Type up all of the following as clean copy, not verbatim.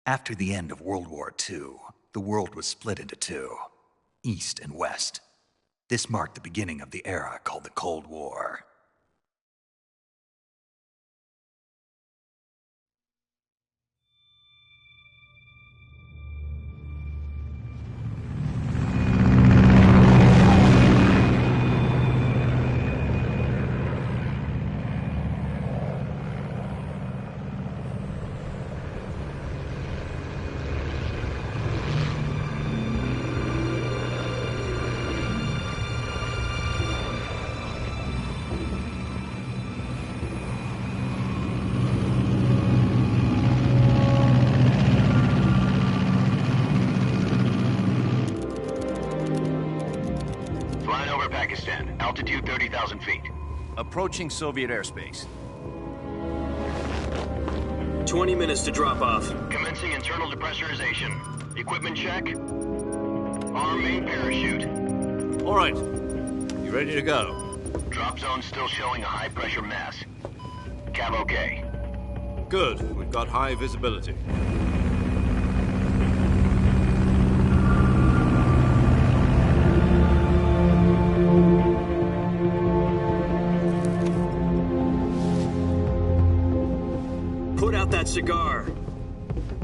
After the end of World War II, the world was split into two, East and West. This marked the beginning of the era called the Cold War. Altitude 30,000 feet. Approaching Soviet airspace. 20 minutes to drop off. Commencing internal depressurization. Equipment check. Arm main parachute. All right. You ready to go? Drop zone still showing a high pressure mass. Cav okay. Good. We've got high visibility. Put out that cigar.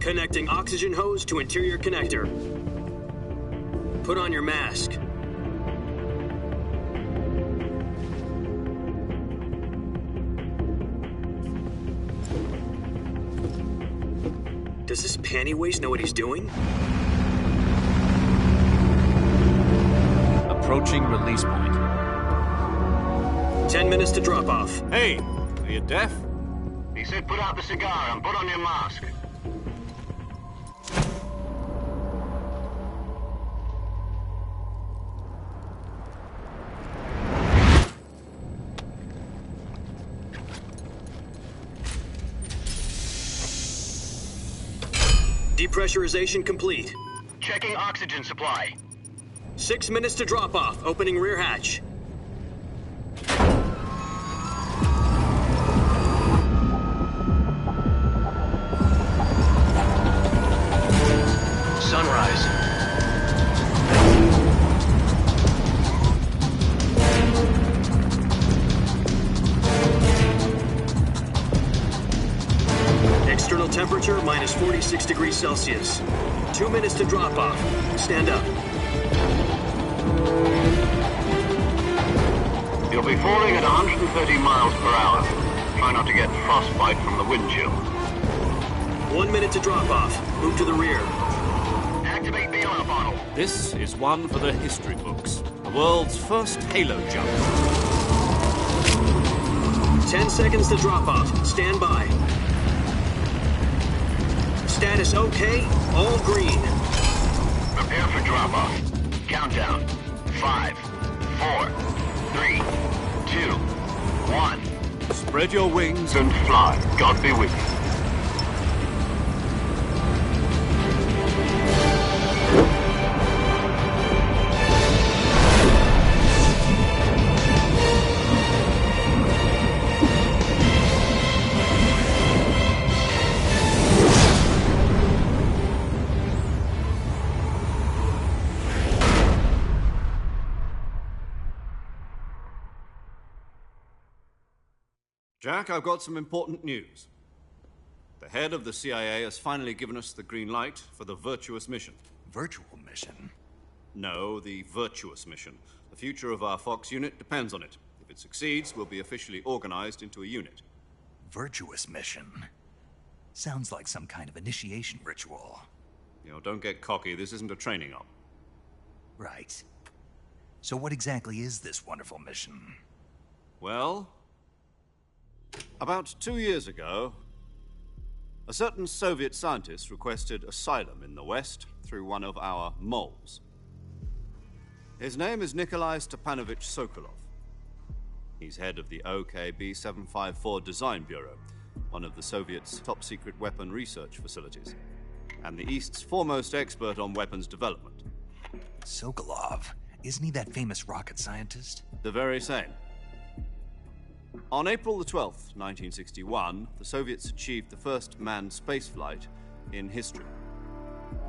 Connecting oxygen hose to interior connector. Put on your mask. Does this pantywaist know what he's doing? Approaching release point. 10 minutes to drop off. Hey, are you deaf? He said put out the cigar and put on your mask. Depressurization complete. Checking oxygen supply. 6 minutes to drop off. Opening rear hatch. Sunrise. External temperature minus 46 degrees Celsius. 2 minutes to drop off. Stand up. You'll be falling at 130 miles per hour. Try not to get frostbite from the wind chill. 1 minute to drop off. Move to the rear. Activate bailout bottle. This is one for the history books. The world's first halo jump. 10 seconds to drop off. Stand by. Status okay. All green. Prepare for drop off. Countdown. 5, 4, 3, 2, 1. Spread your wings And fly. God be with you. Jack, I've got some important news. The head of the CIA has finally given us the green light for the Virtuous mission. Virtual mission? No, the Virtuous mission. The future of our Fox unit depends on it. If it succeeds, we'll be officially organized into a unit. Virtuous mission? Sounds like some kind of initiation ritual. You know, don't get cocky. This isn't a training op. Right. So what exactly is this wonderful mission? Well, about 2 years ago, a certain Soviet scientist requested asylum in the West through one of our moles. His name is Nikolai Stepanovich Sokolov. He's head of the OKB-754 Design Bureau, one of the Soviets' top-secret weapon research facilities, and the East's foremost expert on weapons development. Sokolov? Isn't he that famous rocket scientist? The very same. On April the 12th, 1961, the Soviets achieved the first manned spaceflight in history.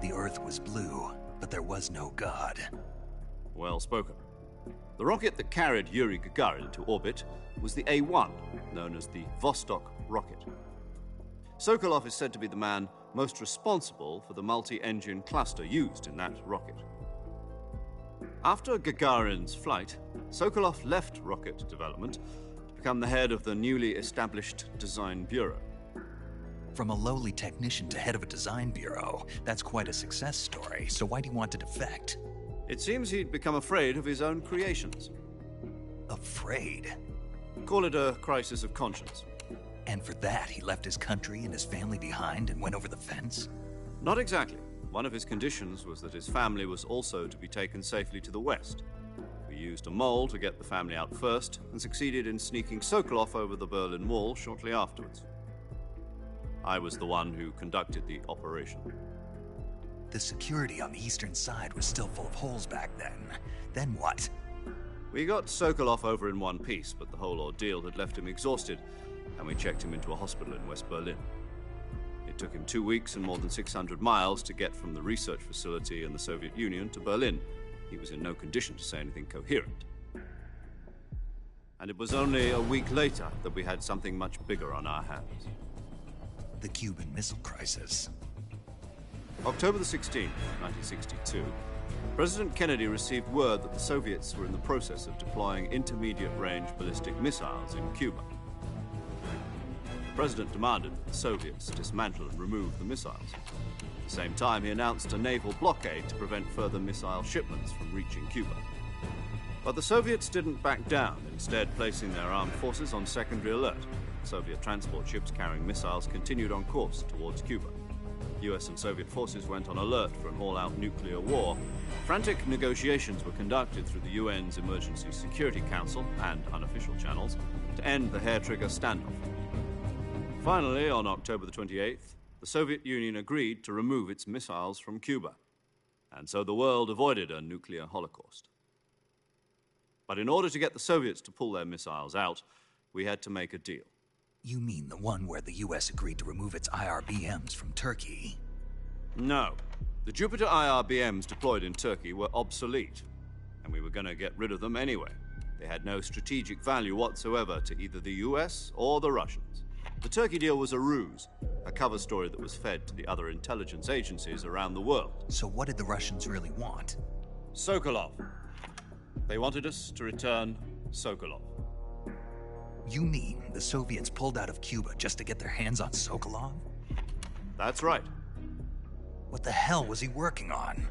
The Earth was blue, but there was no God. Well spoken. The rocket that carried Yuri Gagarin to orbit was the A-1, known as the Vostok rocket. Sokolov is said to be the man most responsible for the multi-engine cluster used in that rocket. After Gagarin's flight, Sokolov left rocket development to become the head of the newly established Design Bureau. From a lowly technician to head of a design bureau, that's quite a success story, so why do you want to defect? It seems he'd become afraid of his own creations. Afraid? Call it a crisis of conscience. And for that, he left his country and his family behind and went over the fence? Not exactly. One of his conditions was that his family was also to be taken safely to the west. We used a mole to get the family out first and succeeded in sneaking Sokolov over the Berlin Wall shortly afterwards. I was the one who conducted the operation. The security on the eastern side was still full of holes back then. Then what? We got Sokolov over in one piece, but the whole ordeal had left him exhausted, and we checked him into a hospital in West Berlin. It took him 2 weeks and more than 600 miles to get from the research facility in the Soviet Union to Berlin. He was in no condition to say anything coherent. And it was only a week later that we had something much bigger on our hands. The Cuban Missile Crisis. October the 16th, 1962, President Kennedy received word that the Soviets were in the process of deploying intermediate-range ballistic missiles in Cuba. The President demanded that the Soviets dismantle and remove the missiles. At the same time, he announced a naval blockade to prevent further missile shipments from reaching Cuba. But the Soviets didn't back down, instead placing their armed forces on secondary alert. Soviet transport ships carrying missiles continued on course towards Cuba. US and Soviet forces went on alert for an all-out nuclear war. Frantic negotiations were conducted through the UN's Emergency Security Council and unofficial channels to end the hair-trigger standoff. Finally, on October the 28th, the Soviet Union agreed to remove its missiles from Cuba, and so the world avoided a nuclear holocaust. But in order to get the Soviets to pull their missiles out, we had to make a deal. You mean the one where the US agreed to remove its IRBMs from Turkey? No. The Jupiter IRBMs deployed in Turkey were obsolete, and we were going to get rid of them anyway. They had no strategic value whatsoever to either the US or the Russians. The Turkey deal was a ruse, a cover story that was fed to the other intelligence agencies around the world. So what did the Russians really want? Sokolov. They wanted us to return Sokolov. You mean the Soviets pulled out of Cuba just to get their hands on Sokolov? That's right. What the hell was he working on?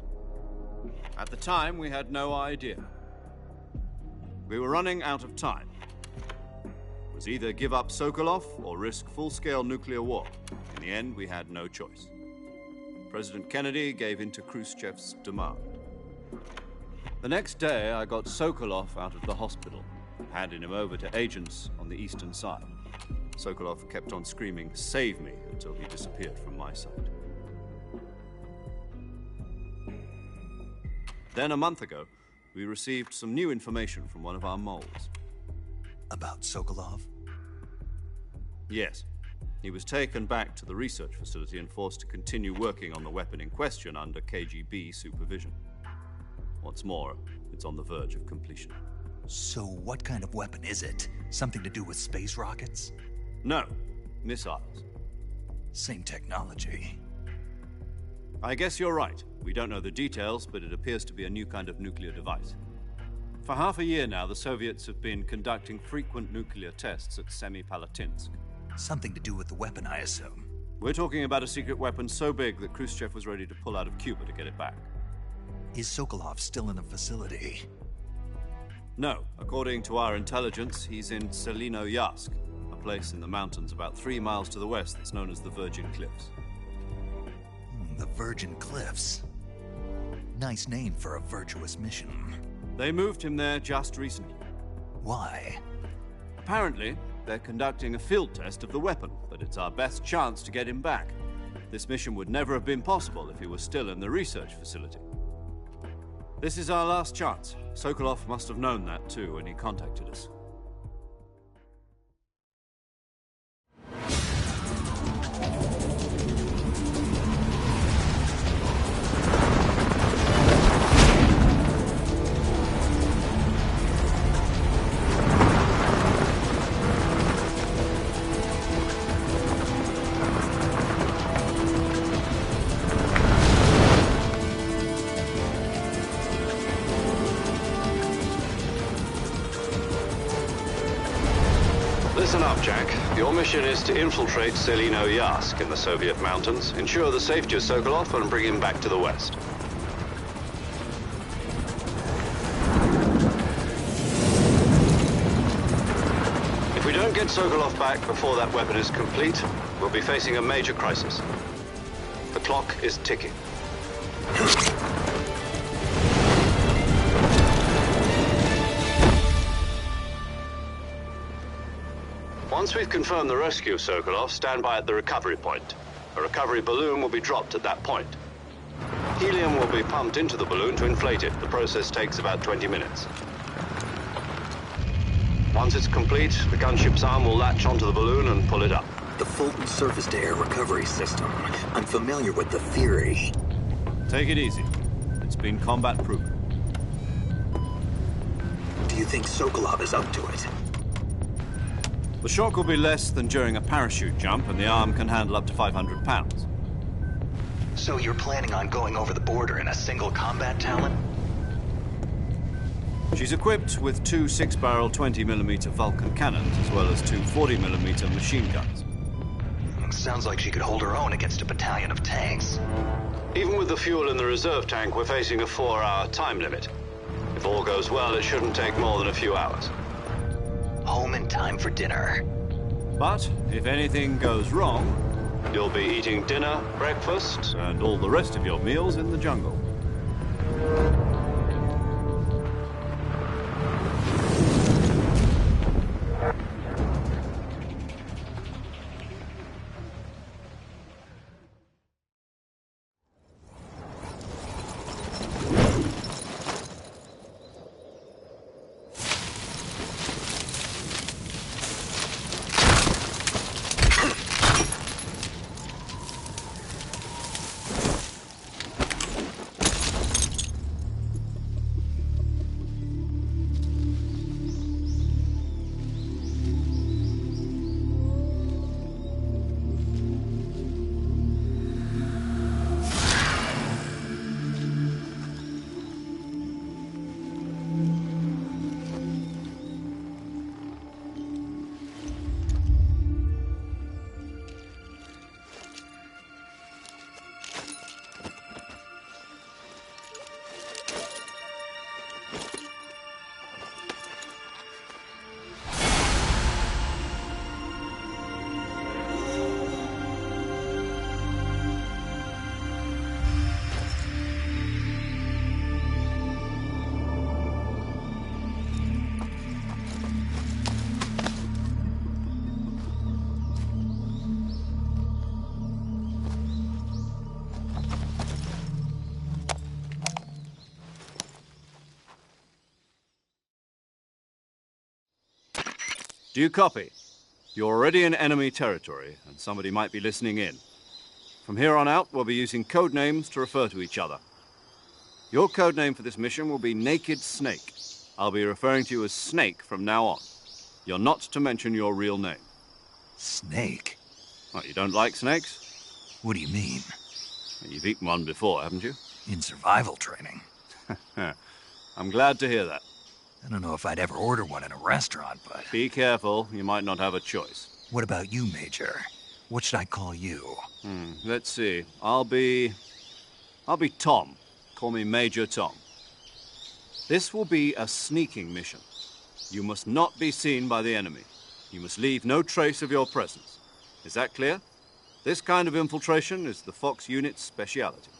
At the time, we had no idea. We were running out of time. It was either give up Sokolov or risk full-scale nuclear war. In the end, we had no choice. President Kennedy gave in to Khrushchev's demand. The next day, I got Sokolov out of the hospital, handing him over to agents on the eastern side. Sokolov kept on screaming, "Save me," until he disappeared from my sight. Then, a month ago, we received some new information from one of our moles. About Sokolov? Yes. He was taken back to the research facility and forced to continue working on the weapon in question under KGB supervision. What's more, it's on the verge of completion. So what kind of weapon is it? Something to do with space rockets? No, missiles. Same technology. I guess you're right. We don't know the details, but it appears to be a new kind of nuclear device. For half a year now, the Soviets have been conducting frequent nuclear tests at Semipalatinsk. Something to do with the weapon, I assume. We're talking about a secret weapon so big that Khrushchev was ready to pull out of Cuba to get it back. Is Sokolov still in the facility? No. According to our intelligence, he's in Selinoyarsk, a place in the mountains about 3 miles to the west that's known as the Virgin Cliffs. The Virgin Cliffs. Nice name for a virtuous mission. They moved him there just recently. Why? Apparently, they're conducting a field test of the weapon, but it's our best chance to get him back. This mission would never have been possible if he was still in the research facility. This is our last chance. Sokolov must have known that too when he contacted us. Listen up, Jack. Your mission is to infiltrate Selino Yask in the Soviet mountains, ensure the safety of Sokolov, and bring him back to the West. If we don't get Sokolov back before that weapon is complete, we'll be facing a major crisis. The clock is ticking. Once we've confirmed the rescue of Sokolov, stand by at the recovery point. A recovery balloon will be dropped at that point. Helium will be pumped into the balloon to inflate it. The process takes about 20 minutes. Once it's complete, the gunship's arm will latch onto the balloon and pull it up. The Fulton surface-to-air recovery system. I'm familiar with the theory. Take it easy. It's been combat-proven. Do you think Sokolov is up to it? The shock will be less than during a parachute jump, and the arm can handle up to 500 pounds. So you're planning on going over the border in a single combat Talon? She's equipped with two 6-barrel 20mm Vulcan cannons, as well as two 40mm machine guns. Sounds like she could hold her own against a battalion of tanks. Even with the fuel in the reserve tank, we're facing a 4-hour time limit. If all goes well, it shouldn't take more than a few hours. Home in time for dinner. But if anything goes wrong, You'll be eating dinner, breakfast, and all the rest of your meals in the jungle. Do you copy? You're already in enemy territory, and somebody might be listening in. From here on out, we'll be using code names to refer to each other. Your code name for this mission will be Naked Snake. I'll be referring to you as Snake from now on. You're not to mention your real name. Snake? What, you don't like snakes? What do you mean? You've eaten one before, haven't you? In survival training. I'm glad to hear that. I don't know if I'd ever order one in a restaurant, but... Be careful, you might not have a choice. What about you, Major? What should I call you? Let's see. I'll be Tom. Call me Major Tom. This will be a sneaking mission. You must not be seen by the enemy. You must leave no trace of your presence. Is that clear? This kind of infiltration is the Fox unit's speciality.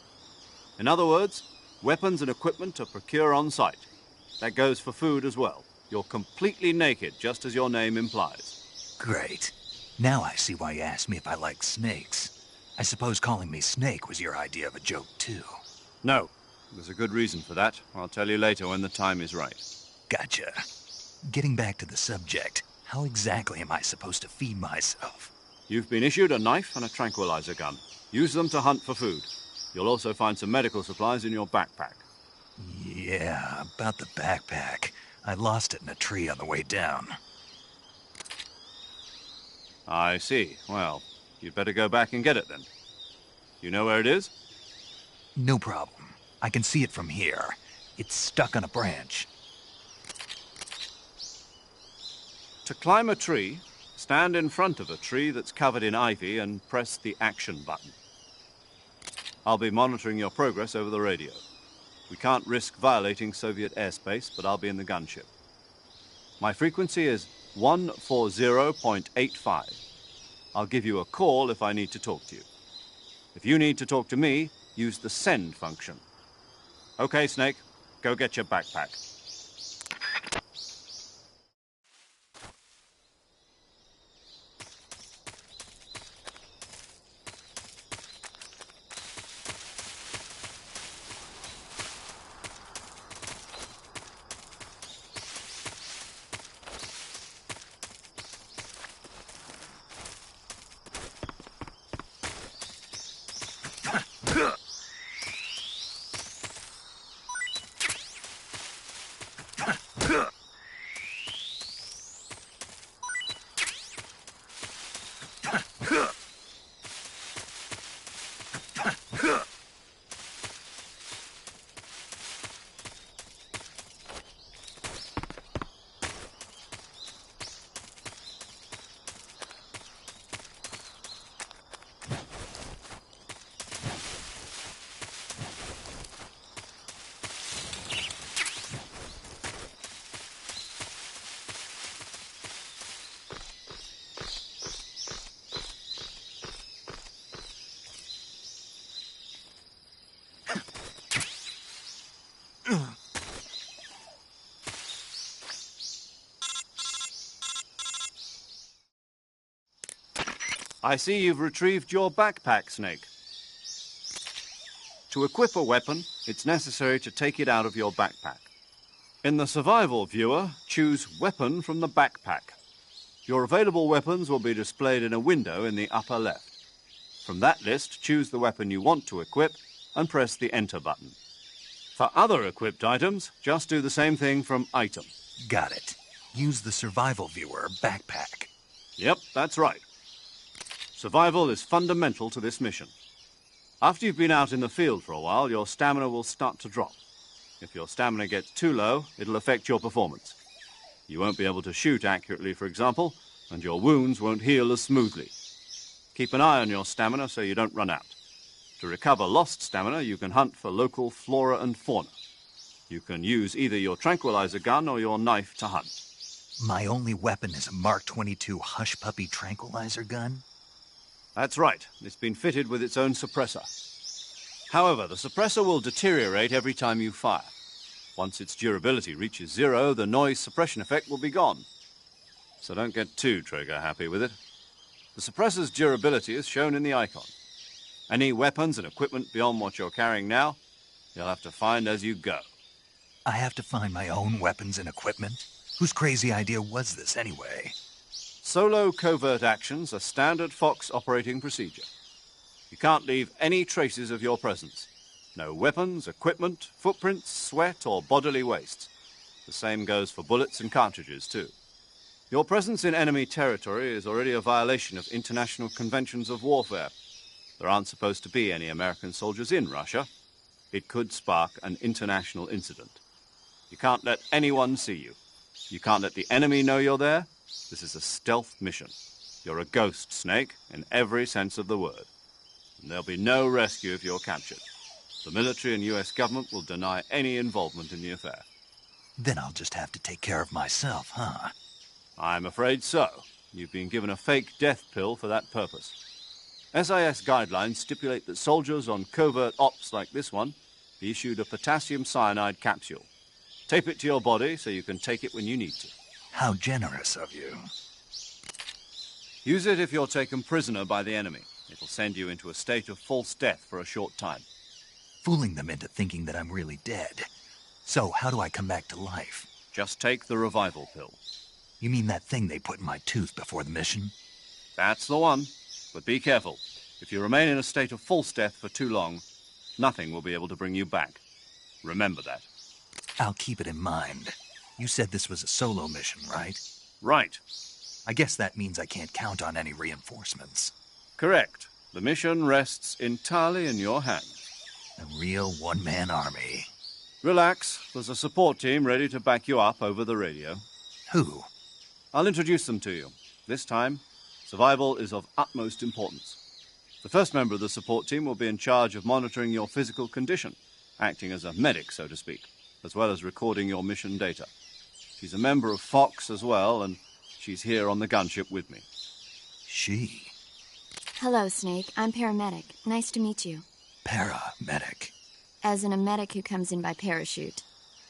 In other words, weapons and equipment are procured on site. That goes for food as well. You're completely naked, just as your name implies. Great. Now I see why you asked me if I like snakes. I suppose calling me Snake was your idea of a joke, too. No. There's a good reason for that. I'll tell you later when the time is right. Gotcha. Getting back to the subject, how exactly am I supposed to feed myself? You've been issued a knife and a tranquilizer gun. Use them to hunt for food. You'll also find some medical supplies in your backpack. Yeah, about the backpack. I lost it in a tree on the way down. I see. Well, you'd better go back and get it then. You know where it is? No problem. I can see it from here. It's stuck on a branch. To climb a tree, Stand in front of a tree that's covered in ivy and press the action button. I'll be monitoring your progress over the radio. We can't risk violating Soviet airspace, but I'll be in the gunship. My frequency is 140.85. I'll give you a call if I need to talk to you. If you need to talk to me, use the send function. Okay, Snake, go get your backpack. I see you've retrieved your backpack, Snake. To equip a weapon, it's necessary to take it out of your backpack. In the survival viewer, choose Weapon from the backpack. Your available weapons will be displayed in a window in the upper left. From that list, choose the weapon you want to equip and press the Enter button. For other equipped items, just do the same thing from Item. Got it. Use the survival viewer backpack. Yep, that's right. Survival is fundamental to this mission. After you've been out in the field for a while, your stamina will start to drop. If your stamina gets too low, it'll affect your performance. You won't be able to shoot accurately, for example, and your wounds won't heal as smoothly. Keep an eye on your stamina so you don't run out. To recover lost stamina, you can hunt for local flora and fauna. You can use either your tranquilizer gun or your knife to hunt. My only weapon is a Mark 22 Hush Puppy tranquilizer gun? That's right. It's been fitted with its own suppressor. However, the suppressor will deteriorate every time you fire. Once its durability reaches 0, the noise suppression effect will be gone. So don't get too trigger-happy with it. The suppressor's durability is shown in the icon. Any weapons and equipment beyond what you're carrying now, you'll have to find as you go. I have to find my own weapons and equipment? Whose crazy idea was this anyway? Solo covert actions are standard Fox operating procedure. You can't leave any traces of your presence. No weapons, equipment, footprints, sweat, or bodily waste. The same goes for bullets and cartridges, too. Your presence in enemy territory is already a violation of international conventions of warfare. There aren't supposed to be any American soldiers in Russia. It could spark an international incident. You can't let anyone see you. You can't let the enemy know you're there. This is a stealth mission. You're a ghost, Snake, in every sense of the word. And there'll be no rescue if you're captured. The military and US government will deny any involvement in the affair. Then I'll just have to take care of myself, huh? I'm afraid so. You've been given a fake death pill for that purpose. SIS guidelines stipulate that soldiers on covert ops like this one be issued a potassium cyanide capsule. Tape it to your body so you can take it when you need to. How generous of you. Use it if you're taken prisoner by the enemy. It'll send you into a state of false death for a short time. Fooling them into thinking that I'm really dead. So, how do I come back to life? Just take the revival pill. You mean that thing they put in my tooth before the mission? That's the one. But be careful. If you remain in a state of false death for too long, nothing will be able to bring you back. Remember that. I'll keep it in mind. You said this was a solo mission, right? Right. I guess that means I can't count on any reinforcements. Correct. The mission rests entirely in your hands. A real one-man army. Relax. There's a support team ready to back you up over the radio. Who? I'll introduce them to you. This time, survival is of utmost importance. The first member of the support team will be in charge of monitoring your physical condition, acting as a medic, so to speak, as well as recording your mission data. She's a member of Fox as well, and she's here on the gunship with me. She? Hello, Snake. I'm paramedic. Nice to meet you. Paramedic. As in a medic who comes in by parachute.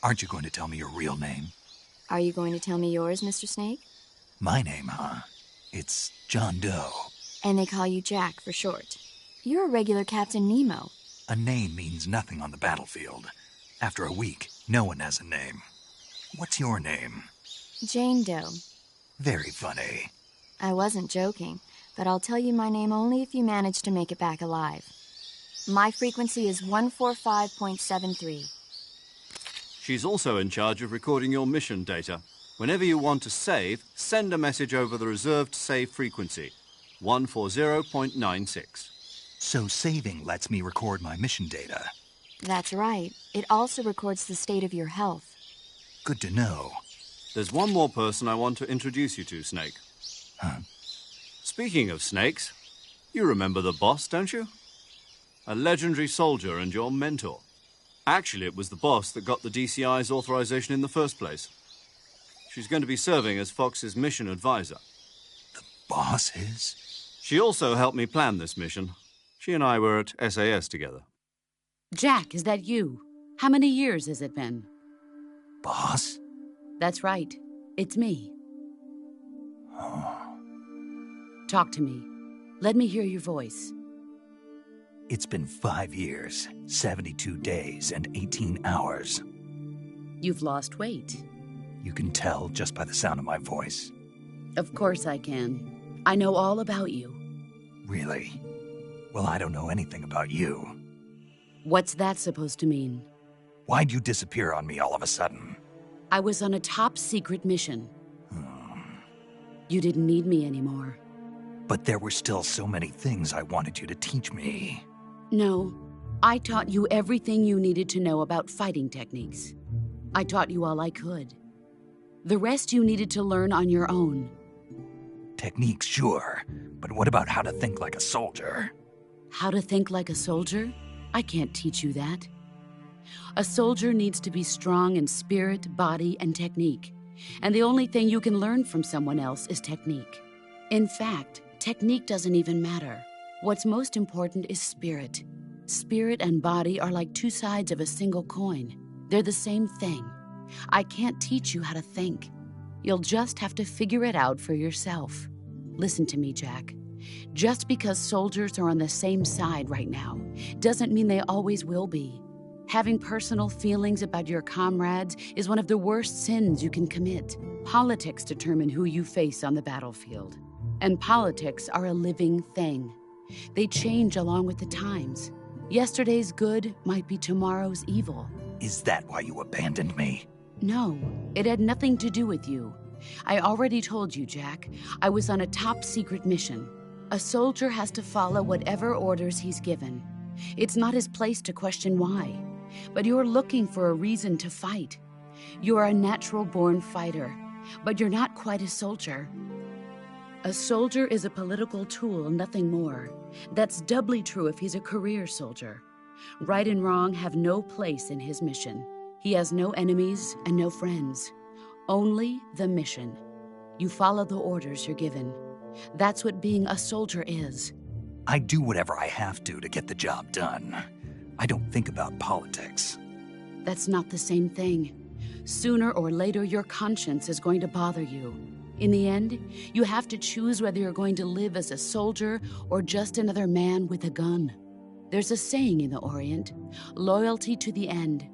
Aren't you going to tell me your real name? Are you going to tell me yours, Mr. Snake? My name, huh? It's John Doe. And they call you Jack for short. You're a regular Captain Nemo. A name means nothing on the battlefield. After a week, no one has a name. What's your name? Jane Doe. Very funny. I wasn't joking, but I'll tell you my name only if you manage to make it back alive. My frequency is 145.73. She's also in charge of recording your mission data. Whenever you want to save, send a message over the reserved save frequency, 140.96. So saving lets me record my mission data. That's right. It also records the state of your health. Good to know. There's one more person I want to introduce you to, Snake. Huh? Speaking of snakes, you remember the boss, don't you? A legendary soldier and your mentor. Actually, it was the boss that got the DCI's authorization in the first place. She's going to be serving as Fox's mission advisor. The boss is? She also helped me plan this mission. She and I were at SAS together. Jack, is that you? How many years has it been? Boss? That's right. It's me. Oh. Talk to me. Let me hear your voice. It's been 5 years, 72 days, and 18 hours. You've lost weight. You can tell just by the sound of my voice. Of course I can. I know all about you. Really? Well, I don't know anything about you. What's that supposed to mean? Why'd you disappear on me all of a sudden? I was on a top-secret mission. You didn't need me anymore. But there were still so many things I wanted you to teach me. No, I taught you everything you needed to know about fighting techniques. I taught you all I could. The rest you needed to learn on your own. Techniques, sure. But what about how to think like a soldier? How to think like a soldier? I can't teach you that. A soldier needs to be strong in spirit, body, and technique. And the only thing you can learn from someone else is technique. In fact, technique doesn't even matter. What's most important is spirit. Spirit and body are like two sides of a single coin. They're the same thing. I can't teach you how to think. You'll just have to figure it out for yourself. Listen to me, Jack. Just because soldiers are on the same side right now doesn't mean they always will be. Having personal feelings about your comrades is one of the worst sins you can commit. Politics determine who you face on the battlefield. And politics are a living thing. They change along with the times. Yesterday's good might be tomorrow's evil. Is that why you abandoned me? No, it had nothing to do with you. I already told you, Jack. I was on a top-secret mission. A soldier has to follow whatever orders he's given. It's not his place to question why. But you're looking for a reason to fight. You're a natural-born fighter, but you're not quite a soldier. A soldier is a political tool, nothing more. That's doubly true if he's a career soldier. Right and wrong have no place in his mission. He has no enemies and no friends. Only the mission. You follow the orders you're given. That's what being a soldier is. I do whatever I have to get the job done. I don't think about politics. That's not the same thing. Sooner or later, your conscience is going to bother you. In the end, you have to choose whether you're going to live as a soldier or just another man with a gun. There's a saying in the Orient, loyalty to the end.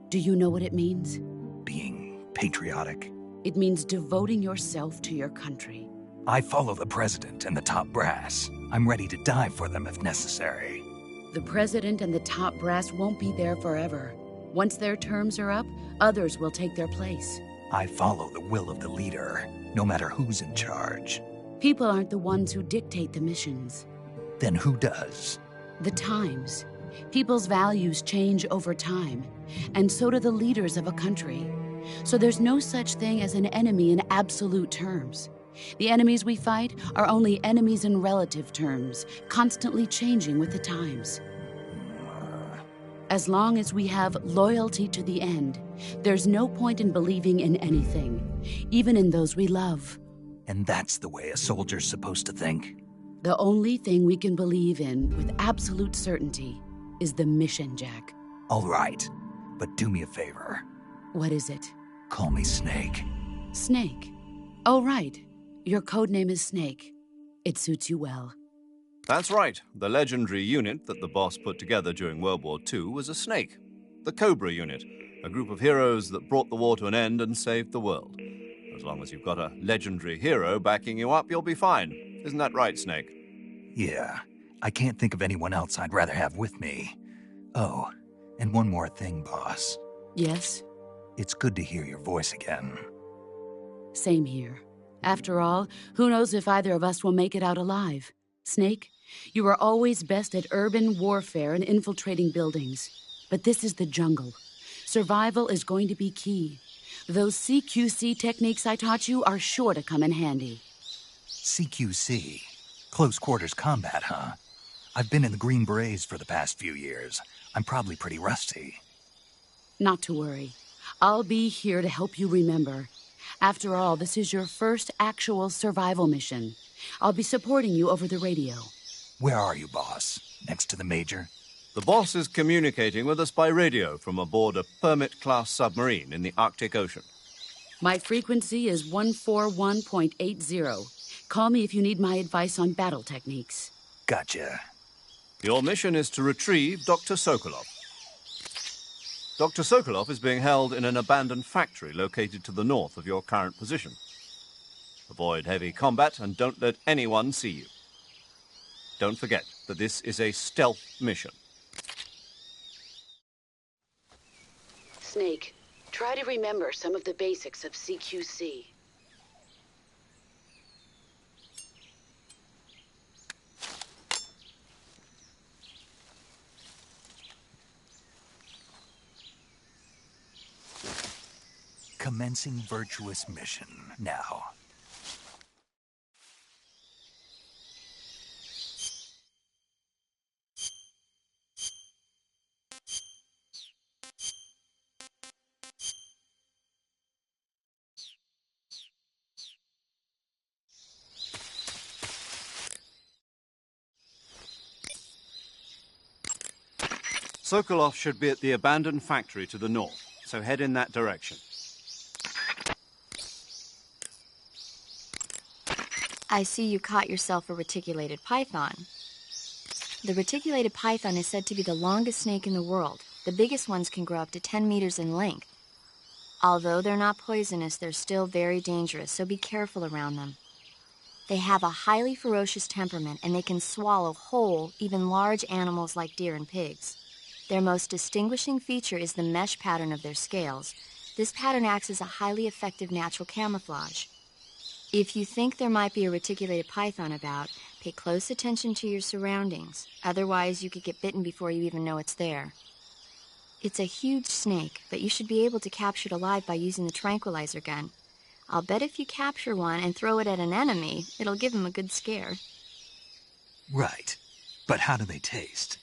Do you know what it means? Being patriotic. It means devoting yourself to your country. I follow the president and the top brass. I'm ready to die for them if necessary. The president and the top brass won't be there forever. Once their terms are up, others will take their place. I follow the will of the leader, no matter who's in charge. People aren't the ones who dictate the missions. Then who does? The times. People's values change over time, and so do the leaders of a country. So there's no such thing as an enemy in absolute terms. The enemies we fight are only enemies in relative terms, constantly changing with the times. As long as we have loyalty to the end, there's no point in believing in anything, even in those we love. And that's the way a soldier's supposed to think? The only thing we can believe in with absolute certainty is the mission, Jack. All right, but do me a favor. What is it? Call me Snake. Snake. Oh, right. Your codename is Snake. It suits you well. That's right. The legendary unit that the boss put together during World War II was a snake. The Cobra unit, a group of heroes that brought the war to an end and saved the world. As long as you've got a legendary hero backing you up, you'll be fine. Isn't that right, Snake? Yeah, I can't think of anyone else I'd rather have with me. Oh, and one more thing, boss. Yes? It's good to hear your voice again. Same here. After all, who knows if either of us will make it out alive? Snake, you are always best at urban warfare and infiltrating buildings. But this is the jungle. Survival is going to be key. Those CQC techniques I taught you are sure to come in handy. CQC? Close quarters combat, huh? I've been in the Green Berets for the past few years. I'm probably pretty rusty. Not to worry. I'll be here to help you remember. After all, this is your first actual survival mission. I'll be supporting you over the radio. Where are you, boss? Next to the Major? The boss is communicating with us by radio from aboard a Permit-class submarine in the Arctic Ocean. My frequency is 141.80. Call me if you need my advice on battle techniques. Gotcha. Your mission is to retrieve Dr. Sokolov. Dr. Sokolov is being held in an abandoned factory located to the north of your current position. Avoid heavy combat and don't let anyone see you. Don't forget that this is a stealth mission. Snake, try to remember some of the basics of CQC. Commencing virtuous mission now. Sokolov should be at the abandoned factory to the north, so head in that direction. I see you caught yourself a reticulated python. The reticulated python is said to be the longest snake in the world. The biggest ones can grow up to 10 meters in length. Although they're not poisonous, they're still very dangerous, so be careful around them. They have a highly ferocious temperament, and they can swallow whole, even large animals like deer and pigs. Their most distinguishing feature is the mesh pattern of their scales. This pattern acts as a highly effective natural camouflage. If you think there might be a reticulated python about, pay close attention to your surroundings. Otherwise, you could get bitten before you even know it's there. It's a huge snake, but you should be able to capture it alive by using the tranquilizer gun. I'll bet if you capture one and throw it at an enemy, it'll give him a good scare. Right. But how do they taste?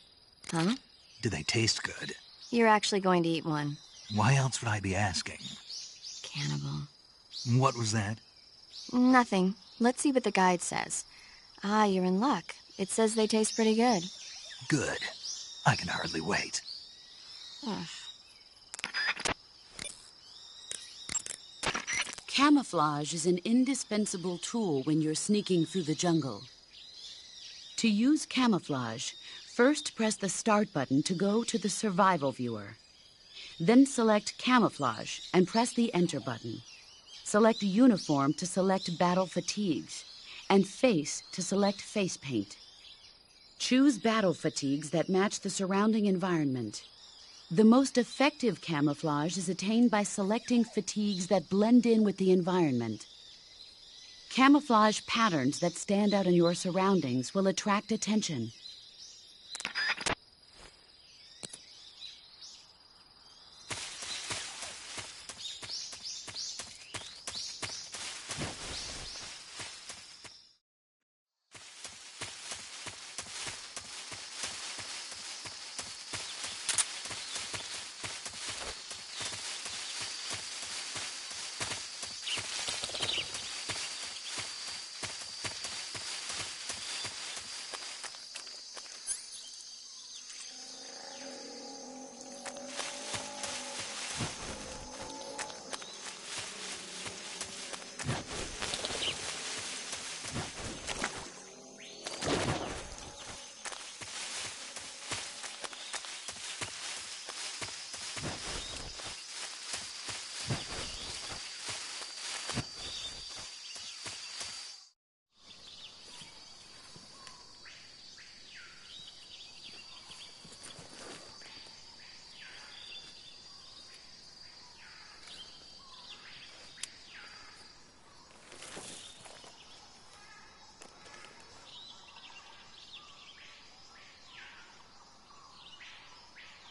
Huh? Do they taste good? You're actually going to eat one. Why else would I be asking? Cannibal. What was that? Nothing. Let's see what the guide says. Ah, you're in luck. It says they taste pretty good. Good. I can hardly wait. Ugh. Camouflage is an indispensable tool when you're sneaking through the jungle. To use camouflage, first press the Start button to go to the Survival viewer. Then select Camouflage and press the Enter button. Select Uniform to select Battle Fatigues, and Face to select Face Paint. Choose battle fatigues that match the surrounding environment. The most effective camouflage is attained by selecting fatigues that blend in with the environment. Camouflage patterns that stand out in your surroundings will attract attention.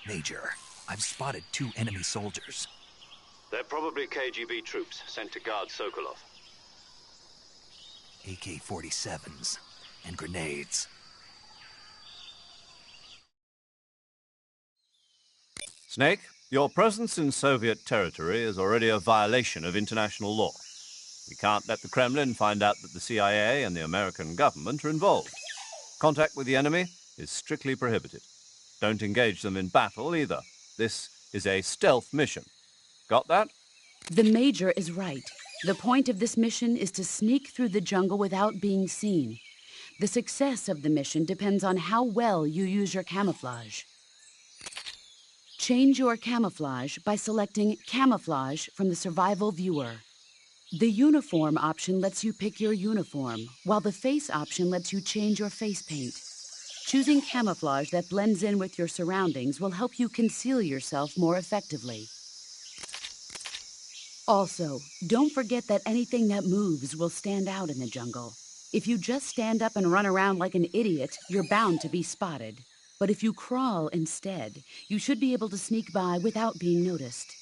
Major, I've spotted 2 enemy soldiers. They're probably KGB troops sent to guard Sokolov. AK-47s and grenades. Snake, your presence in Soviet territory is already a violation of international law. We can't let the Kremlin find out that the CIA and the American government are involved. Contact with the enemy is strictly prohibited. Don't engage them in battle either. This is a stealth mission. Got that? The Major is right. The point of this mission is to sneak through the jungle without being seen. The success of the mission depends on how well you use your camouflage. Change your camouflage by selecting Camouflage from the Survival Viewer. The Uniform option lets you pick your uniform, while the Face option lets you change your face paint. Choosing camouflage that blends in with your surroundings will help you conceal yourself more effectively. Also, don't forget that anything that moves will stand out in the jungle. If you just stand up and run around like an idiot, you're bound to be spotted. But if you crawl instead, you should be able to sneak by without being noticed.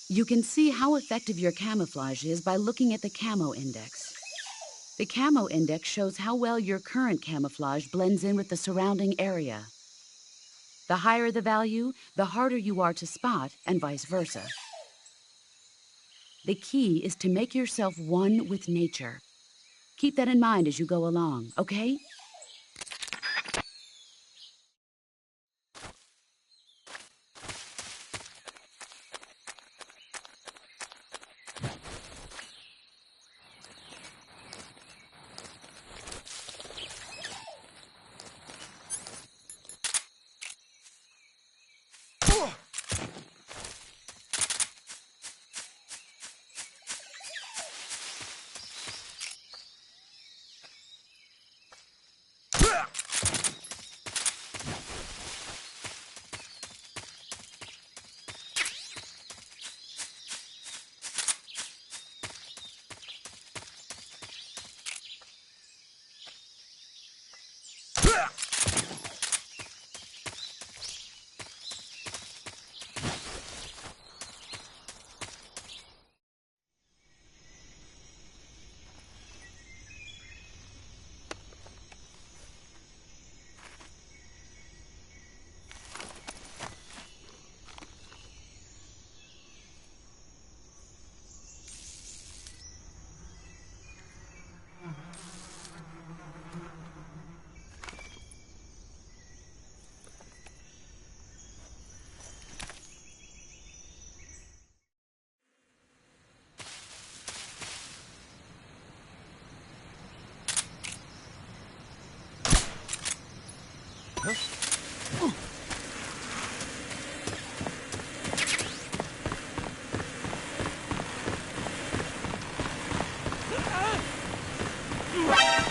You can see how effective your camouflage is by looking at the Camo Index. The Camo Index shows how well your current camouflage blends in with the surrounding area. The higher the value, the harder you are to spot, and vice versa. The key is to make yourself one with nature. Keep that in mind as you go along, okay?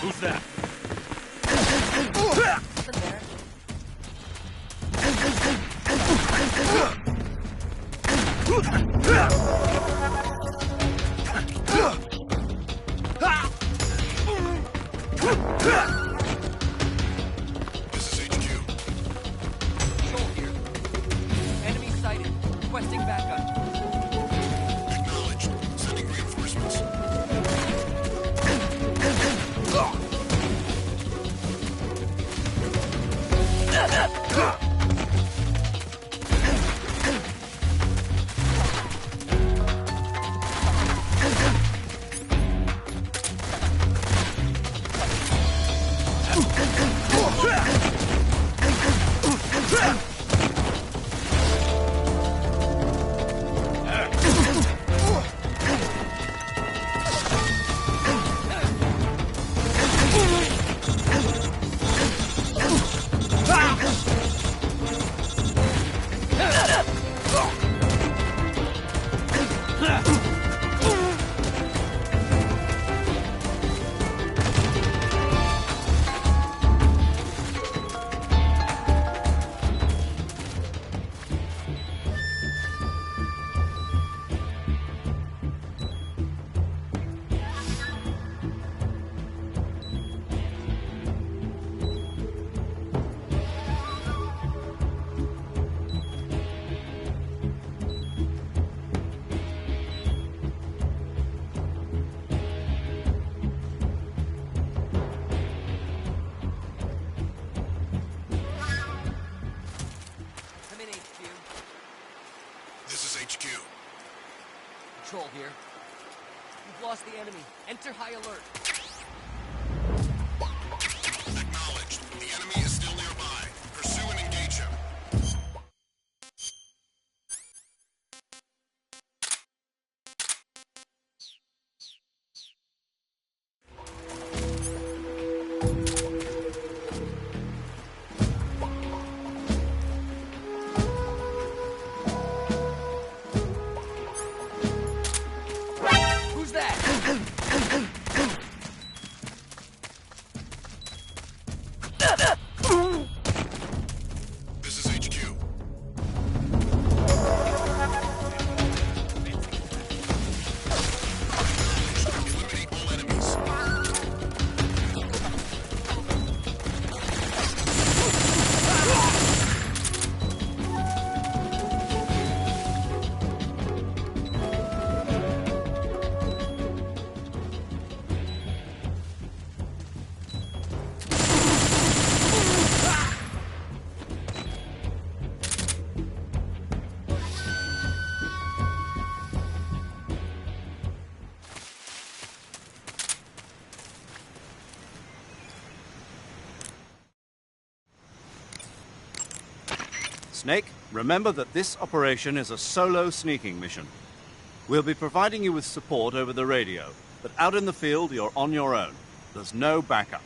Who's that? This is HQ. Joel here. Enemy sighted. Requesting backup. Acknowledged. Sending reinforcements. HQ. Control here. We've lost the enemy. Enter high alert. Acknowledged. The enemy is still nearby. Pursue and engage him. Who's that? This is HQ. Eliminate all enemies. Snake, remember that this operation is a solo sneaking mission. We'll be providing you with support over the radio, but out in the field, you're on your own. There's no backup.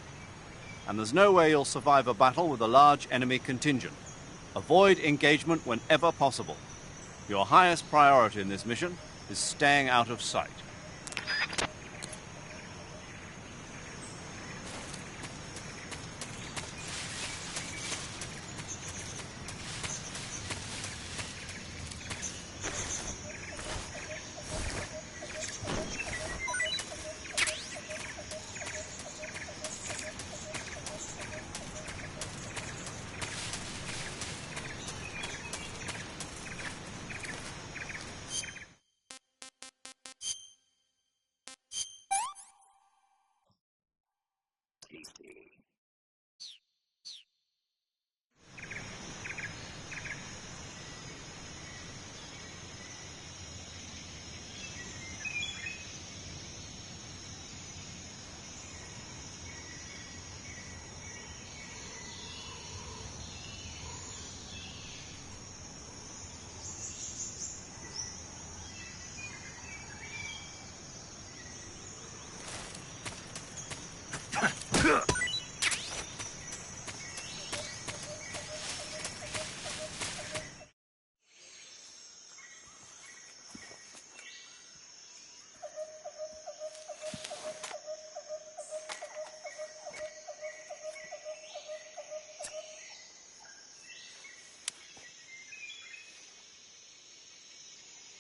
And there's no way you'll survive a battle with a large enemy contingent. Avoid engagement whenever possible. Your highest priority in this mission is staying out of sight.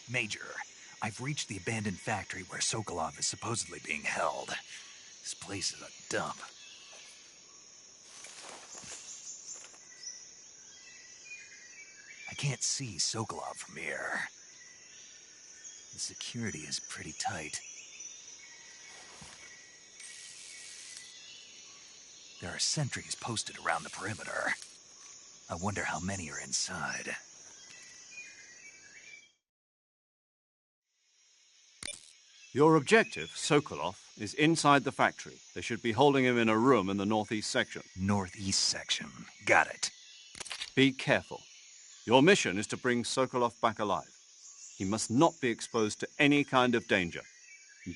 Major, I've reached the abandoned factory where Sokolov is supposedly being held. This place is a dump. I can't see Sokolov from here. The security is pretty tight. There are sentries posted around the perimeter. I wonder how many are inside. Your objective, Sokolov, is inside the factory. They should be holding him in a room in the northeast section. Northeast section. Got it. Be careful. Your mission is to bring Sokolov back alive. He must not be exposed to any kind of danger.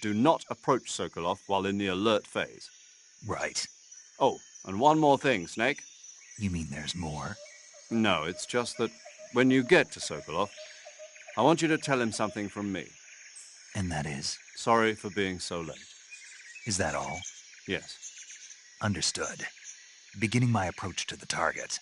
Do not approach Sokolov while in the alert phase. Right. Oh, and one more thing, Snake. You mean there's more? No, it's just that when you get to Sokolov, I want you to tell him something from me. And that is? Sorry for being so late. Is that all? Yes. Understood. Beginning my approach to the target.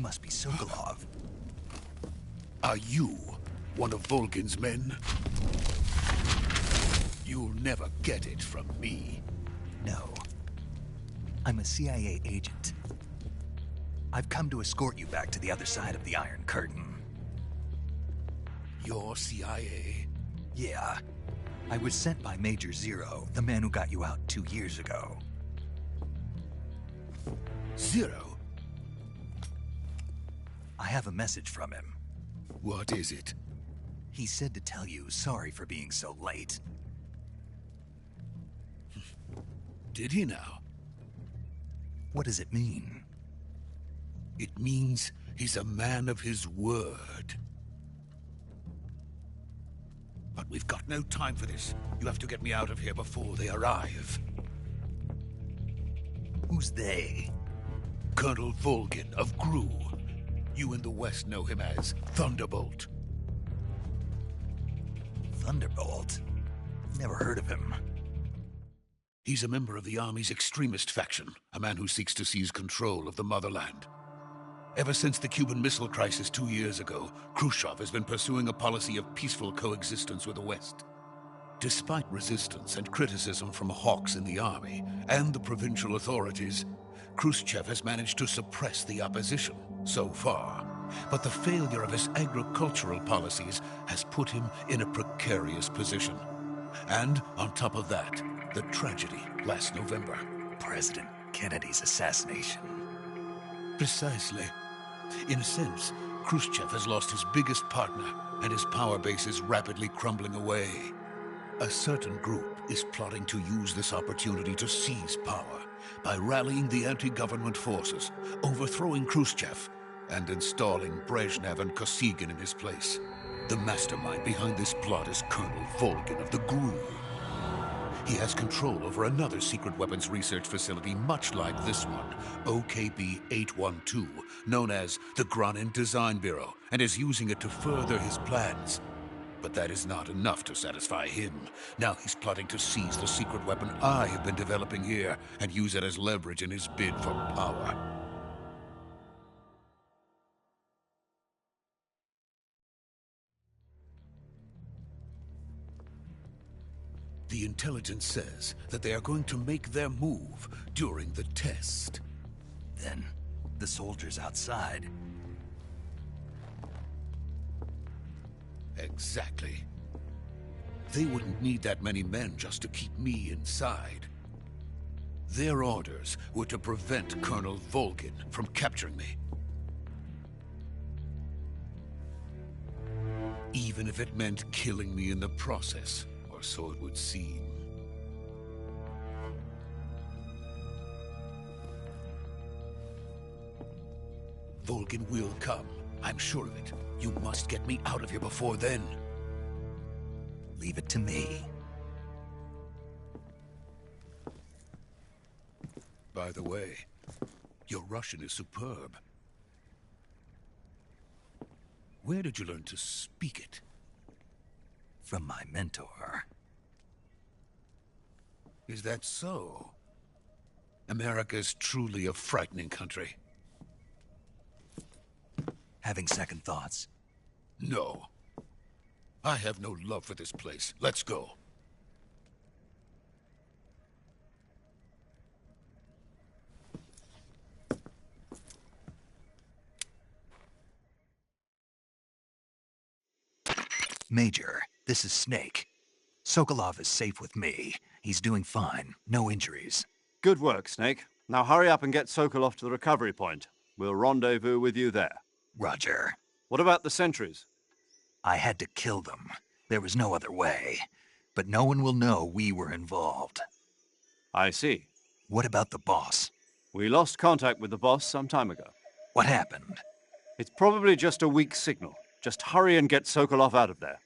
must be Sokolov. Are you one of Volgin's men? You'll never get it from me. No. I'm a CIA agent. I've come to escort you back to the other side of the Iron Curtain. You're CIA? Yeah. I was sent by Major Zero, the man who got you out 2 years ago. Zero? I have a message from him. What is it? He said to tell you sorry for being so late. Did he now? What does it mean? It means he's a man of his word. But we've got no time for this. You have to get me out of here before they arrive. Who's they? Colonel Volgin of GRU. You in the West know him as Thunderbolt. Thunderbolt? Never heard of him. He's a member of the Army's extremist faction, a man who seeks to seize control of the motherland. Ever since the Cuban Missile Crisis 2 years ago, Khrushchev has been pursuing a policy of peaceful coexistence with the West. Despite resistance and criticism from hawks in the army and the provincial authorities, Khrushchev has managed to suppress the opposition so far. But the failure of his agricultural policies has put him in a precarious position. And on top of that, the tragedy last November. President Kennedy's assassination. Precisely. In a sense, Khrushchev has lost his biggest partner, and his power base is rapidly crumbling away. A certain group is plotting to use this opportunity to seize power by rallying the anti-government forces, overthrowing Khrushchev, and installing Brezhnev and Kosygin in his place. The mastermind behind this plot is Colonel Volgin of the GRU. He has control over another secret weapons research facility much like this one, OKB-812, known as the Granin Design Bureau, and is using it to further his plans. But that is not enough to satisfy him. Now he's plotting to seize the secret weapon I have been developing here and use it as leverage in his bid for power. The intelligence says that they are going to make their move during the test. Then, the soldiers outside. Exactly. They wouldn't need that many men just to keep me inside. Their orders were to prevent Colonel Volgin from capturing me. Even if it meant killing me in the process. Or so it would seem. Volgin will come. I'm sure of it. You must get me out of here before then. Leave it to me. By the way, your Russian is superb. Where did you learn to speak it? From my mentor. Is that so? America is truly a frightening country. Having second thoughts? No. I have no love for this place. Let's go. Major, this is Snake. Sokolov is safe with me. He's doing fine. No injuries. Good work, Snake. Now hurry up and get Sokolov to the recovery point. We'll rendezvous with you there. Roger. What about the sentries? I had to kill them. There was no other way. But no one will know we were involved. I see. What about the boss? We lost contact with the boss some time ago. What happened? It's probably just a weak signal. Just hurry and get Sokolov out of there.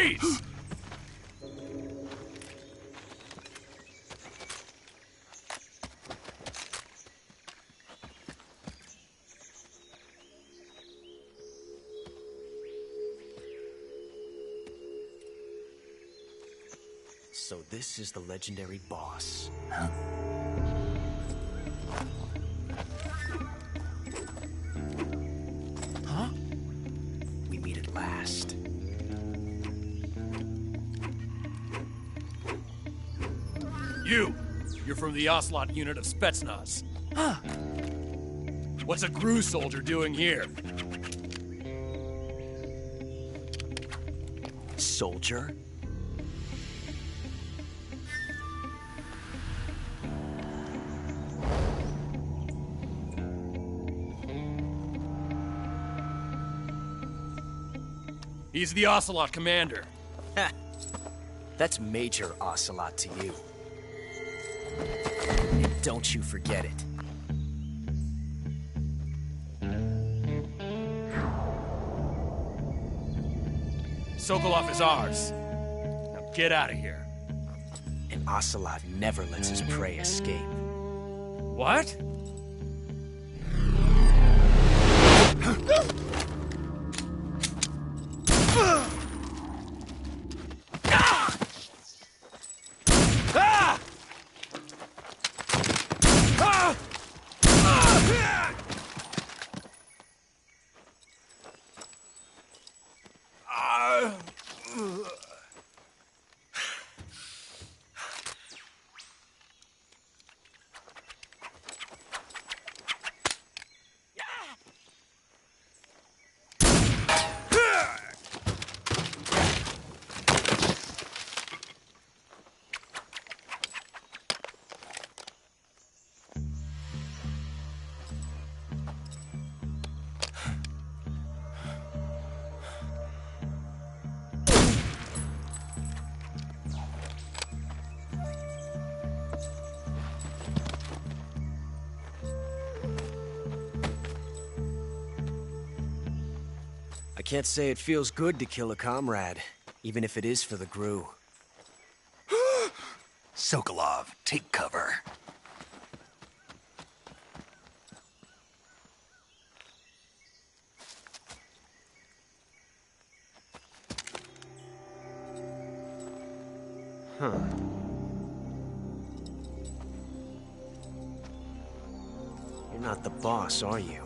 Freeze! So this is the legendary boss. Huh? Huh? We meet at last. You're from the Ocelot unit of Spetsnaz. Huh. What's a GRU soldier doing here? Soldier? He's the Ocelot commander. Ha! That's Major Ocelot to you. And don't you forget it. Sokolov is ours. Now get out of here. And Ocelot never lets his prey escape. What? I can't say it feels good to kill a comrade, even if it is for the GRU. Sokolov, take cover. Huh. You're not the boss, are you?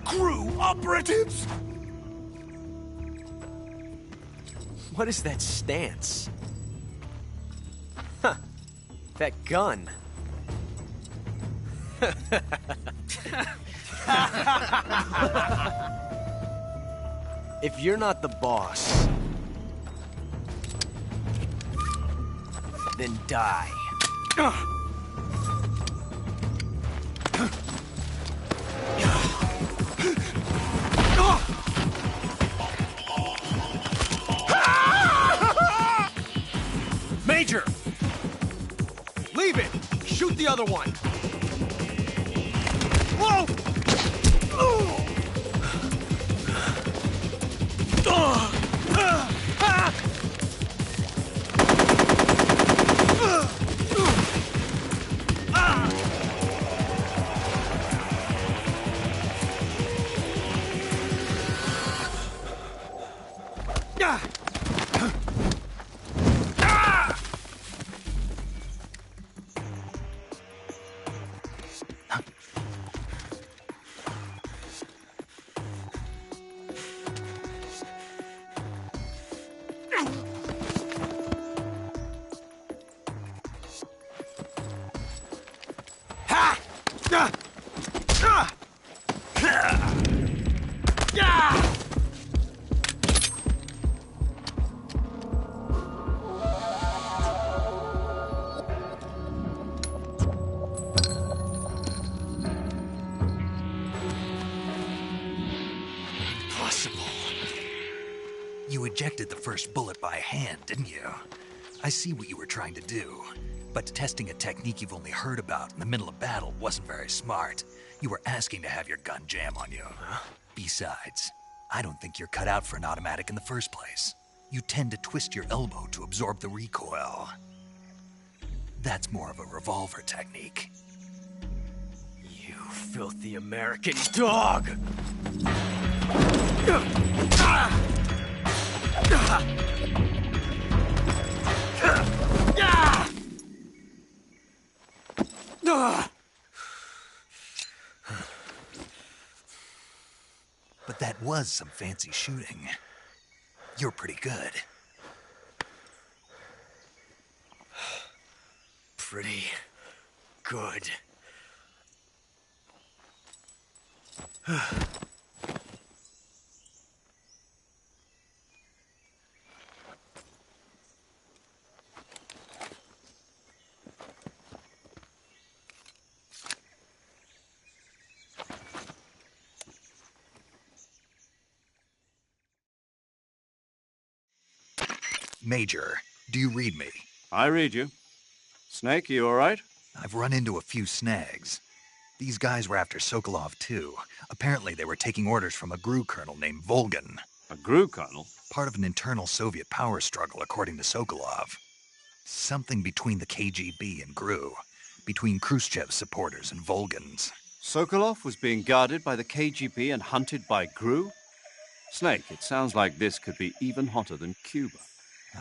GRU operatives! What is that stance? Huh. That gun. If you're not the boss, then die. Major! Leave it! Shoot the other one! Whoa! You ejected the first bullet by hand, didn't you? I see what you were trying to do, but testing a technique you've only heard about in the middle of battle wasn't very smart. You were asking to have your gun jam on you. Huh? Besides, I don't think you're cut out for an automatic in the first place. You tend to twist your elbow to absorb the recoil. That's more of a revolver technique. You filthy American dog! But that was some fancy shooting. You're pretty good. Pretty good. Major, do you read me? I read you. Snake, you all right? I've run into a few snags. These guys were after Sokolov, too. Apparently they were taking orders from a GRU colonel named Volgin. A GRU colonel? Part of an internal Soviet power struggle, according to Sokolov. Something between the KGB and GRU. Between Khrushchev's supporters and Volgin's. Sokolov was being guarded by the KGB and hunted by GRU? Snake, it sounds like this could be even hotter than Cuba.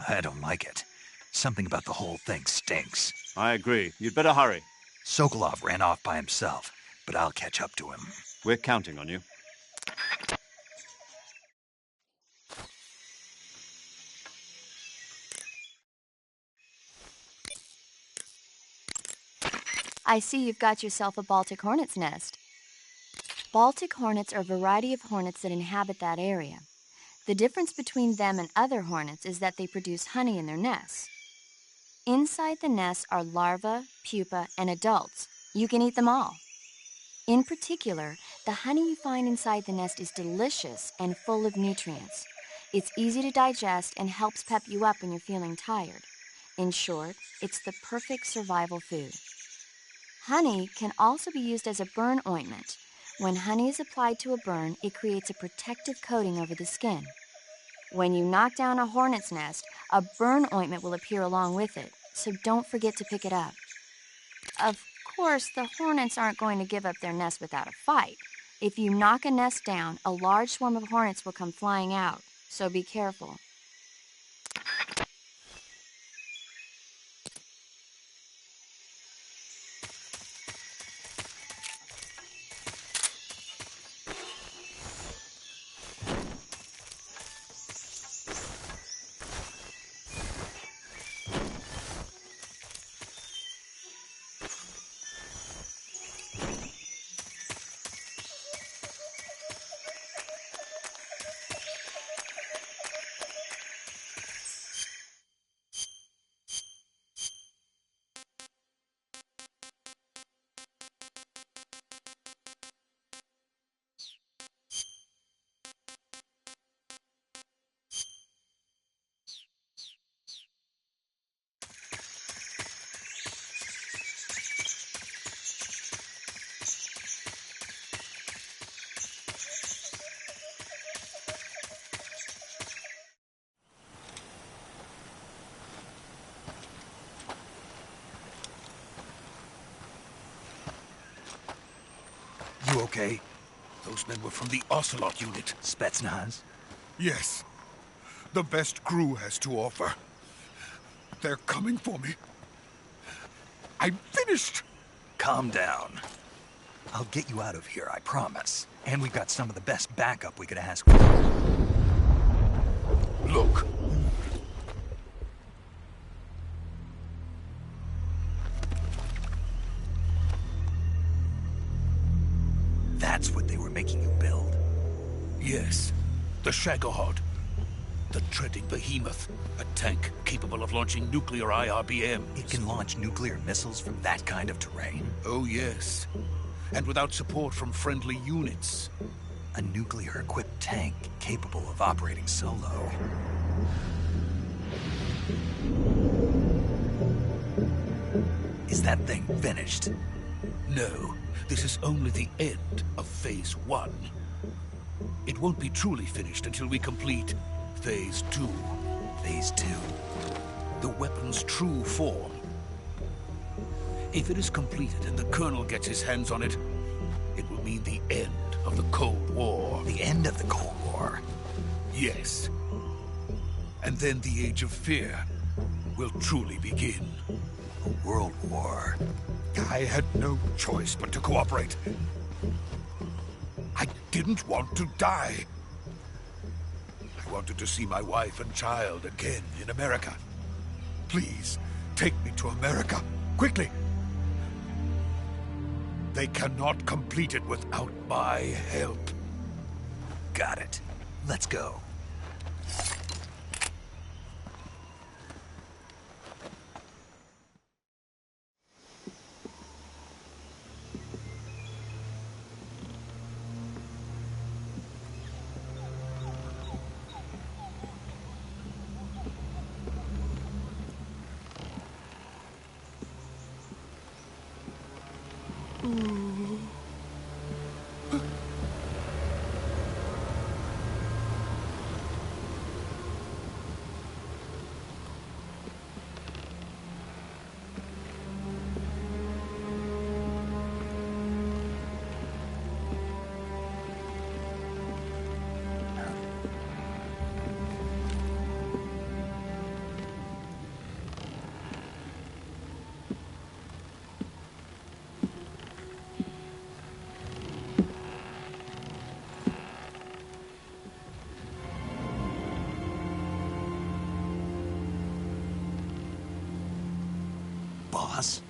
I don't like it. Something about the whole thing stinks. I agree. You'd better hurry. Sokolov ran off by himself, but I'll catch up to him. We're counting on you. I see you've got yourself a Baltic hornet's nest. Baltic hornets are a variety of hornets that inhabit that area. The difference between them and other hornets is that they produce honey in their nests. Inside the nests are larvae, pupa, and adults. You can eat them all. In particular, the honey you find inside the nest is delicious and full of nutrients. It's easy to digest and helps pep you up when you're feeling tired. In short, it's the perfect survival food. Honey can also be used as a burn ointment. When honey is applied to a burn, it creates a protective coating over the skin. When you knock down a hornet's nest, a burn ointment will appear along with it, so don't forget to pick it up. Of course, the hornets aren't going to give up their nest without a fight. If you knock a nest down, a large swarm of hornets will come flying out, so be careful. You okay? Those men were from the Ocelot unit. Spetsnaz? Yes. The best GRU has to offer. They're coming for me. I'm finished! Calm down. I'll get you out of here, I promise. And we've got some of the best backup we could ask for. Look. That's what they were making you build? Yes. The Shagohod. The treading behemoth. A tank capable of launching nuclear IRBMs. It can launch nuclear missiles from that kind of terrain? Oh, yes. And without support from friendly units. A nuclear-equipped tank capable of operating solo. Is that thing finished? No, this is only the end of Phase 1. It won't be truly finished until we complete Phase 2. Phase 2? The weapon's true form. If it is completed and the Colonel gets his hands on it, it will mean the end of the Cold War. The end of the Cold War? Yes. And then the Age of Fear will truly begin. A world war. I had no choice but to cooperate. I didn't want to die. I wanted to see my wife and child again in America. Please, take me to America, quickly. They cannot complete it without my help. Got it. Let's go. Boss?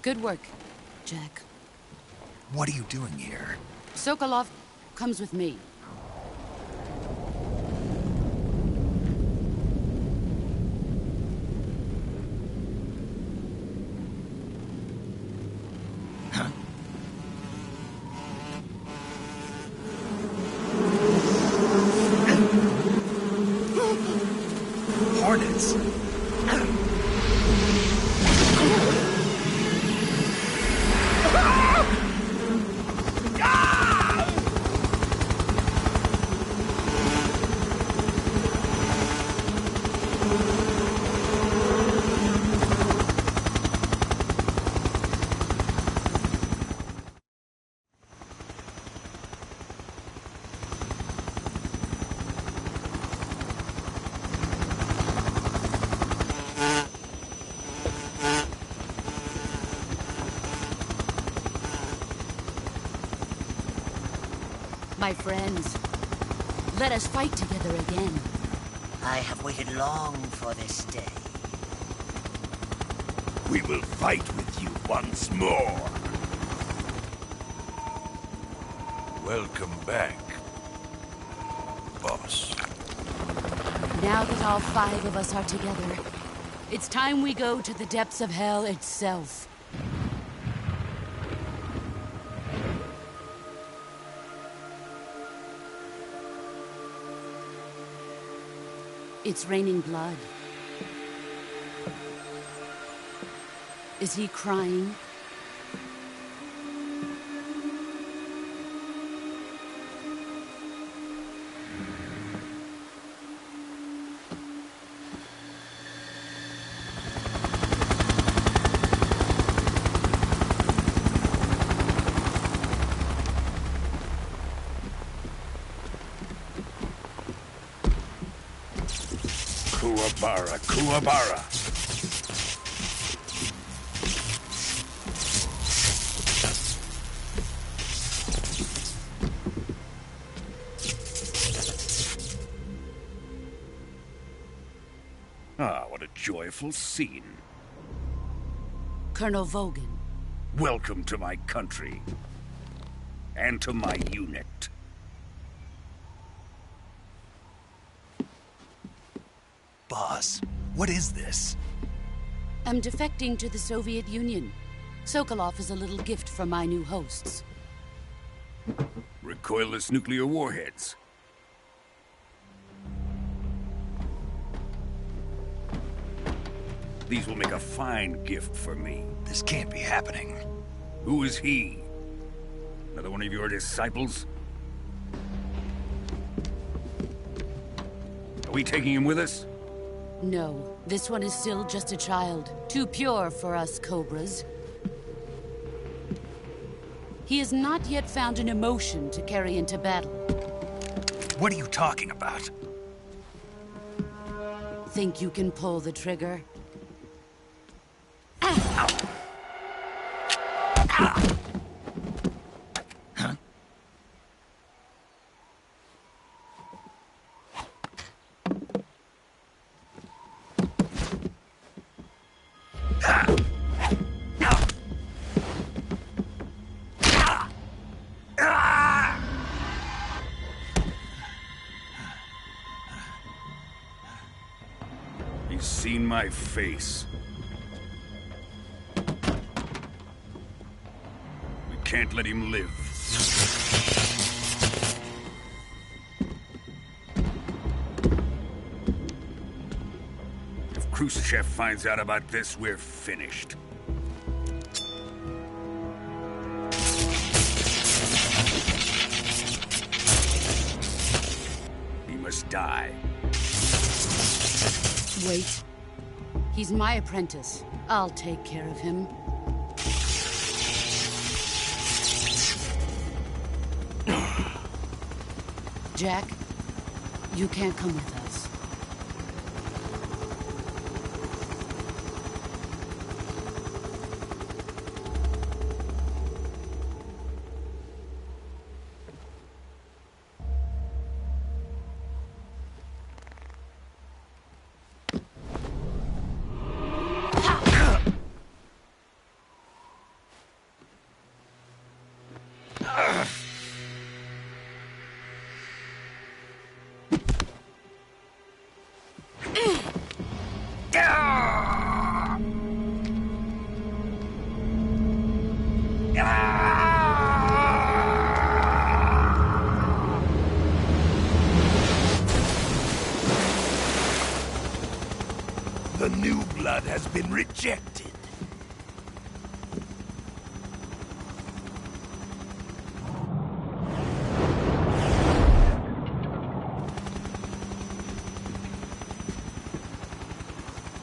Good work, Jack. What are you doing here? Sokolov comes with me. Hornets! My friends, let us fight together again. I have waited long for this day. We will fight with you once more. Welcome back, boss. Now that all 5 of us are together, it's time we go to the depths of hell itself. It's raining blood. Is he crying? Kuwabara, Kuwabara. Ah, what a joyful scene. Colonel Vogan. Welcome to my country. And to my unit. Boss, what is this? I'm defecting to the Soviet Union. Sokolov is a little gift from my new hosts. Recoilless nuclear warheads. These will make a fine gift for me. This can't be happening. Who is he? Another one of your disciples? Are we taking him with us? No, this one is still just a child. Too pure for us Cobras. He has not yet found an emotion to carry into battle. What are you talking about? Think you can pull the trigger? He's seen my face. We can't let him live. If Khrushchev finds out about this, we're finished. He must die. Wait. He's my apprentice. I'll take care of him. Jack, you can't come with us. The new blood has been rejected.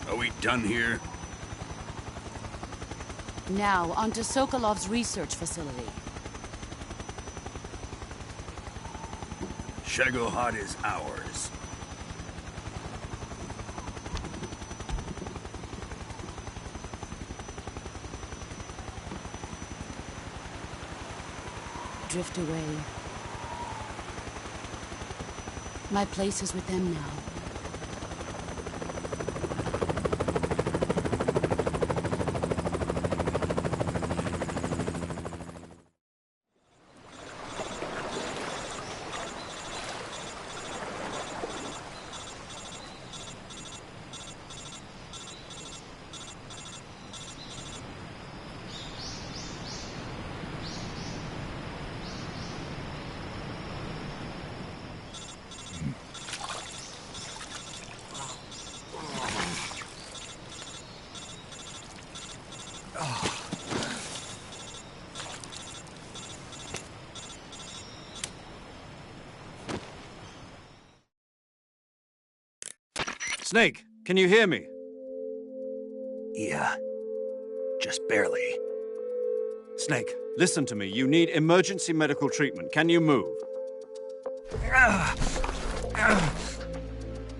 Are we done here? Now, onto Sokolov's research facility. Shagohod is ours. Drift away. My place is with them now. Snake, can you hear me? Yeah. Just barely. Snake, listen to me. You need emergency medical treatment. Can you move?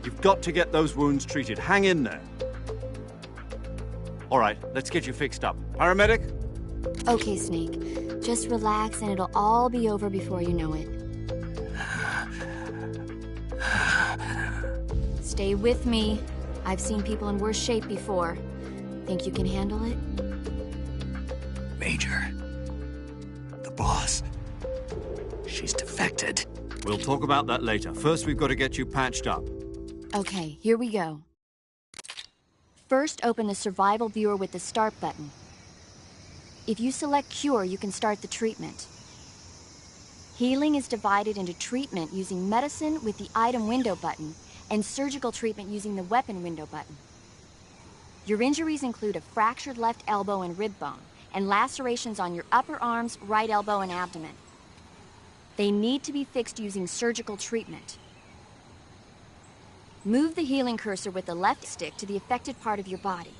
You've got to get those wounds treated. Hang in there. All right, let's get you fixed up. Paramedic? Okay, Snake. Just relax and it'll all be over before you know it. Stay with me. I've seen people in worse shape before. Think you can handle it? Major. The boss. She's defected. We'll talk about that later. First, we've got to get you patched up. Okay, here we go. First, open the survival viewer with the start button. If you select cure, you can start the treatment. Healing is divided into treatment using medicine with the item window button and surgical treatment using the weapon window button. Your injuries include a fractured left elbow and rib bone, and lacerations on your upper arms, right elbow, and abdomen. They need to be fixed using surgical treatment. Move the healing cursor with the left stick to the affected part of your body.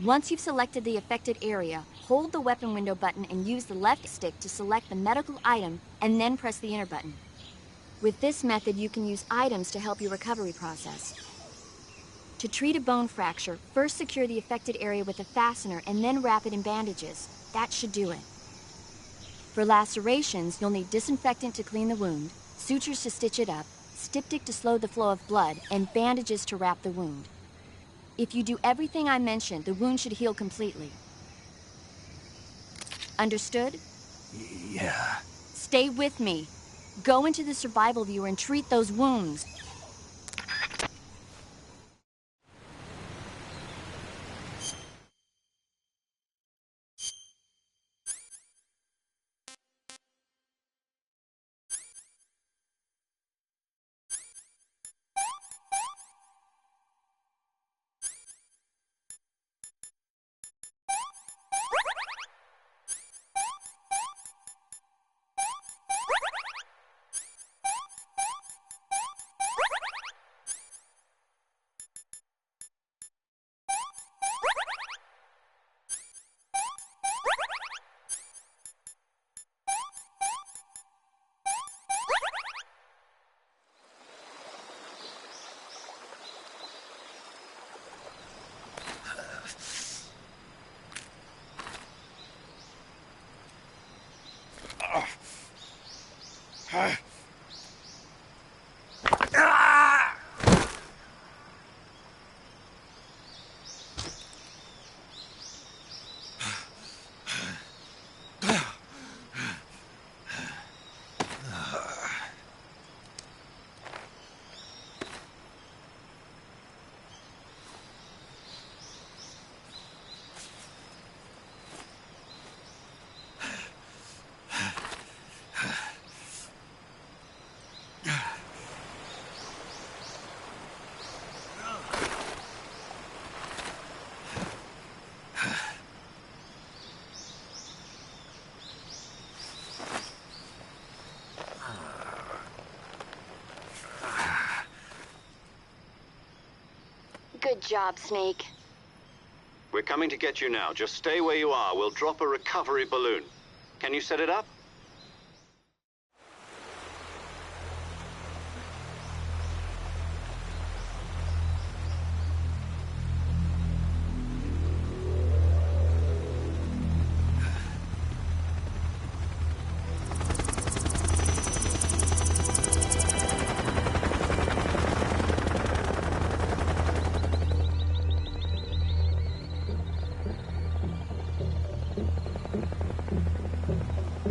Once you've selected the affected area, hold the weapon window button and use the left stick to select the medical item, and then press the enter button. With this method, you can use items to help your recovery process. To treat a bone fracture, first secure the affected area with a fastener and then wrap it in bandages. That should do it. For lacerations, you'll need disinfectant to clean the wound, sutures to stitch it up, styptic to slow the flow of blood, and bandages to wrap the wound. If you do everything I mentioned, the wound should heal completely. Understood? Yeah. Stay with me. Go into the survival viewer and treat those wounds. Good job, Snake. We're coming to get you now. Just stay where you are. We'll drop a recovery balloon. Can you set it up?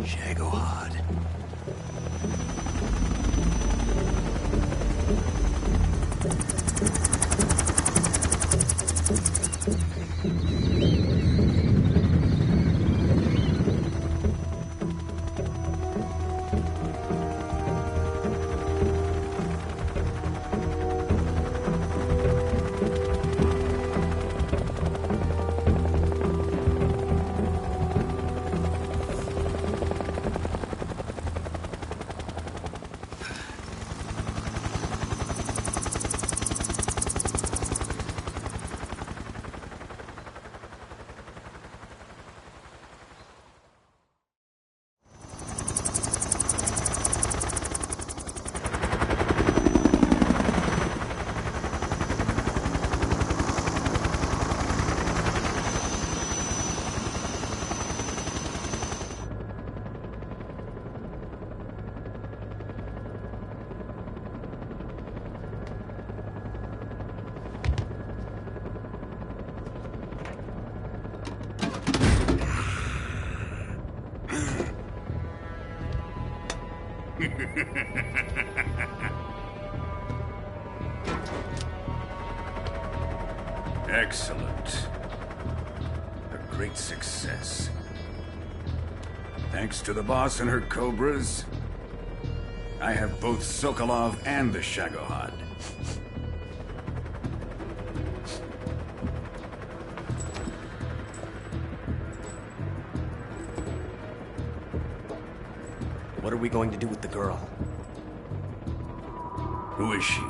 Shit. Excellent. A great success. Thanks to the boss and her cobras, I have both Sokolov and the Shagohod. What are we going to do with the girl? Who is she?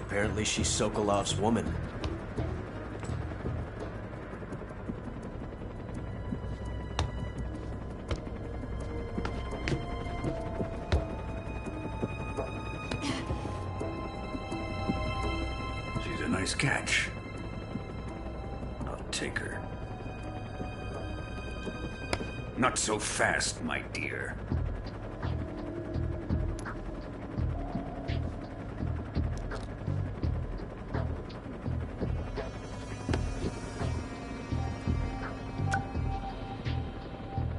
Apparently she's Sokolov's woman. She's a nice catch. I'll take her. Not so fast, my dear.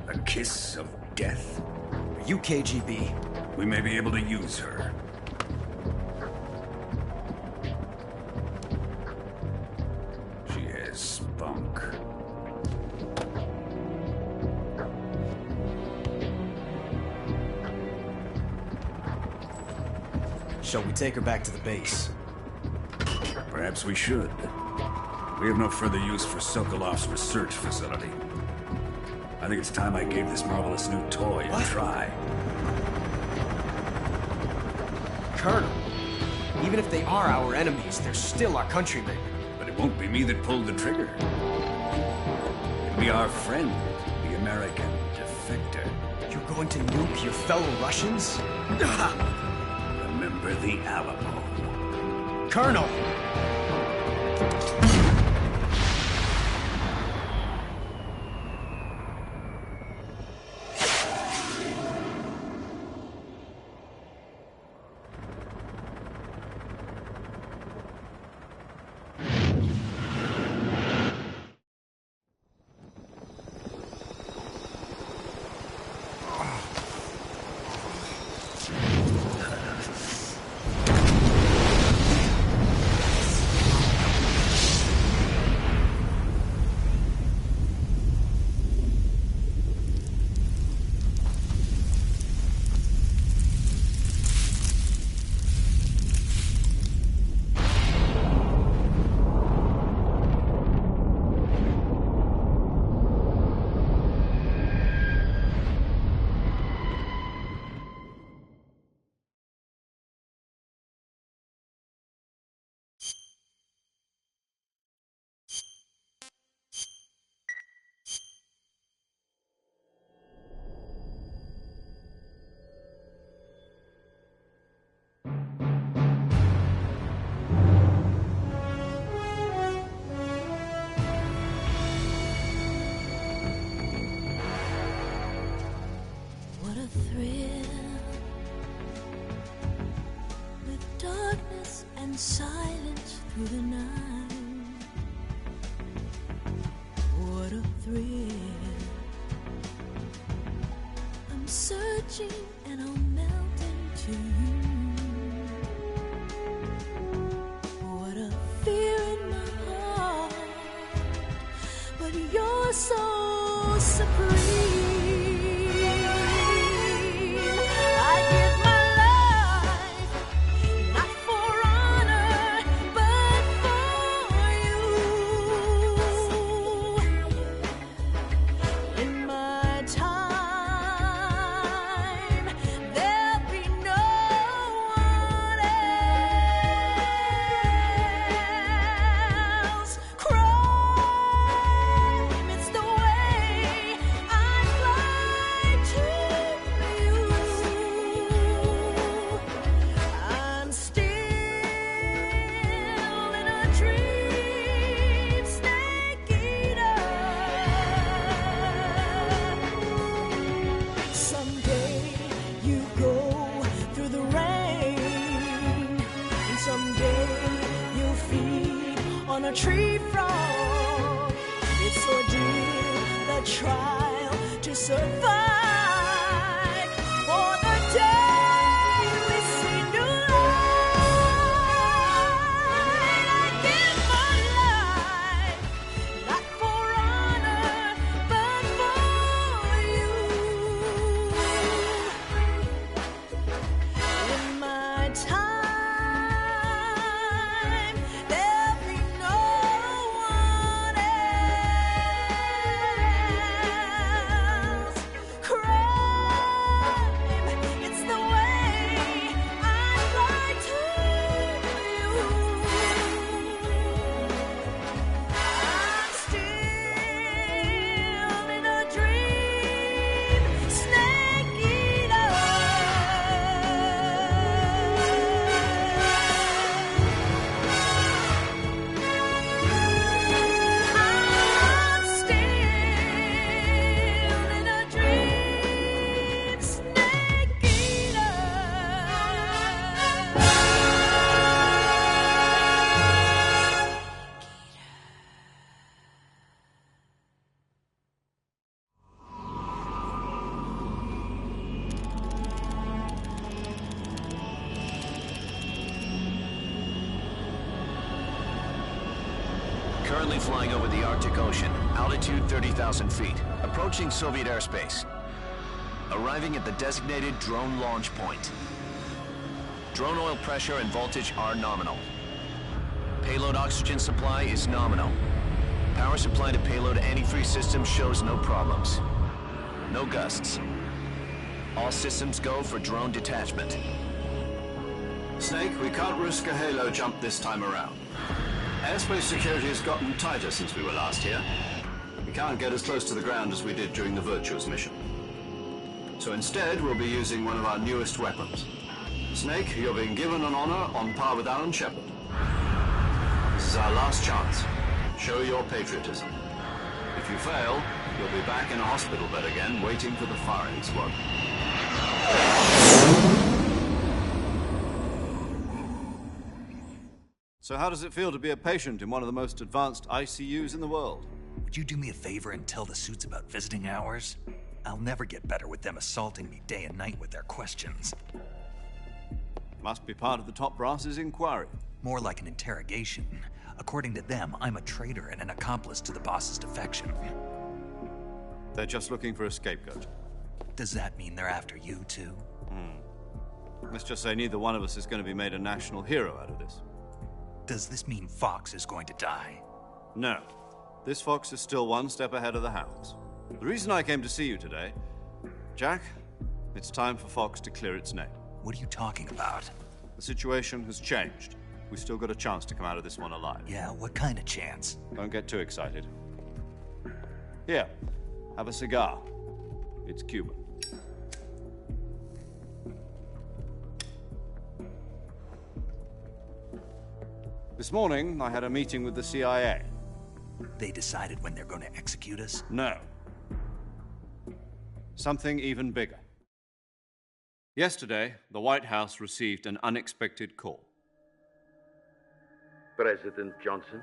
A kiss of death. Are you KGB? We may be able to use her. She has spunk. Shall we take her back to the base? Perhaps we should. We have no further use for Sokolov's research facility. I think it's time I gave this marvelous new toy a try. Colonel, even if they are our enemies, they're still our countrymen. But it won't be me that pulled the trigger. It'll be our friend, the American defector. You're going to nuke your fellow Russians? Remember the Alamo. Colonel! Silence through the night. What a thrill. I'm searching and I'll melt into you. What a fear in my heart, but you're so supreme. A tree frog, it's ordeal, the trial to survive. For the day we see new light Currently flying over the Arctic Ocean, altitude 30,000 feet, approaching Soviet airspace. Arriving at the designated drone launch point. Drone oil pressure and voltage are nominal. Payload oxygen supply is nominal. Power supply to payload antifreeze system shows no problems. No gusts. All systems go for drone detachment. Snake, we can't risk a halo jump this time around. Airspace security has gotten tighter since we were last here. We can't get as close to the ground as we did during the Virtuous mission. So instead, we'll be using one of our newest weapons. Snake, you're being given an honor on par with Alan Shepard. This is our last chance. Show your patriotism. If you fail, you'll be back in a hospital bed again, waiting for the firing squad. So how does it feel to be a patient in one of the most advanced ICUs in the world? Would you do me a favor and tell the suits about visiting hours? I'll never get better with them assaulting me day and night with their questions. Must be part of the top brass's inquiry. More like an interrogation. According to them, I'm a traitor and an accomplice to the boss's defection. They're just looking for a scapegoat. Does that mean they're after you, too? Let's just say neither one of us is going to be made a national hero out of this. Does this mean Fox is going to die? No. This Fox is still one step ahead of the Hounds. The reason I came to see you today, Jack, it's time for Fox to clear its name. What are you talking about? The situation has changed. We've still got a chance to come out of this one alive. Yeah, what kind of chance? Don't get too excited. Here, have a cigar. It's Cuban. This morning, I had a meeting with the CIA. They decided when they're going to execute us? No. Something even bigger. Yesterday, the White House received an unexpected call. President Johnson?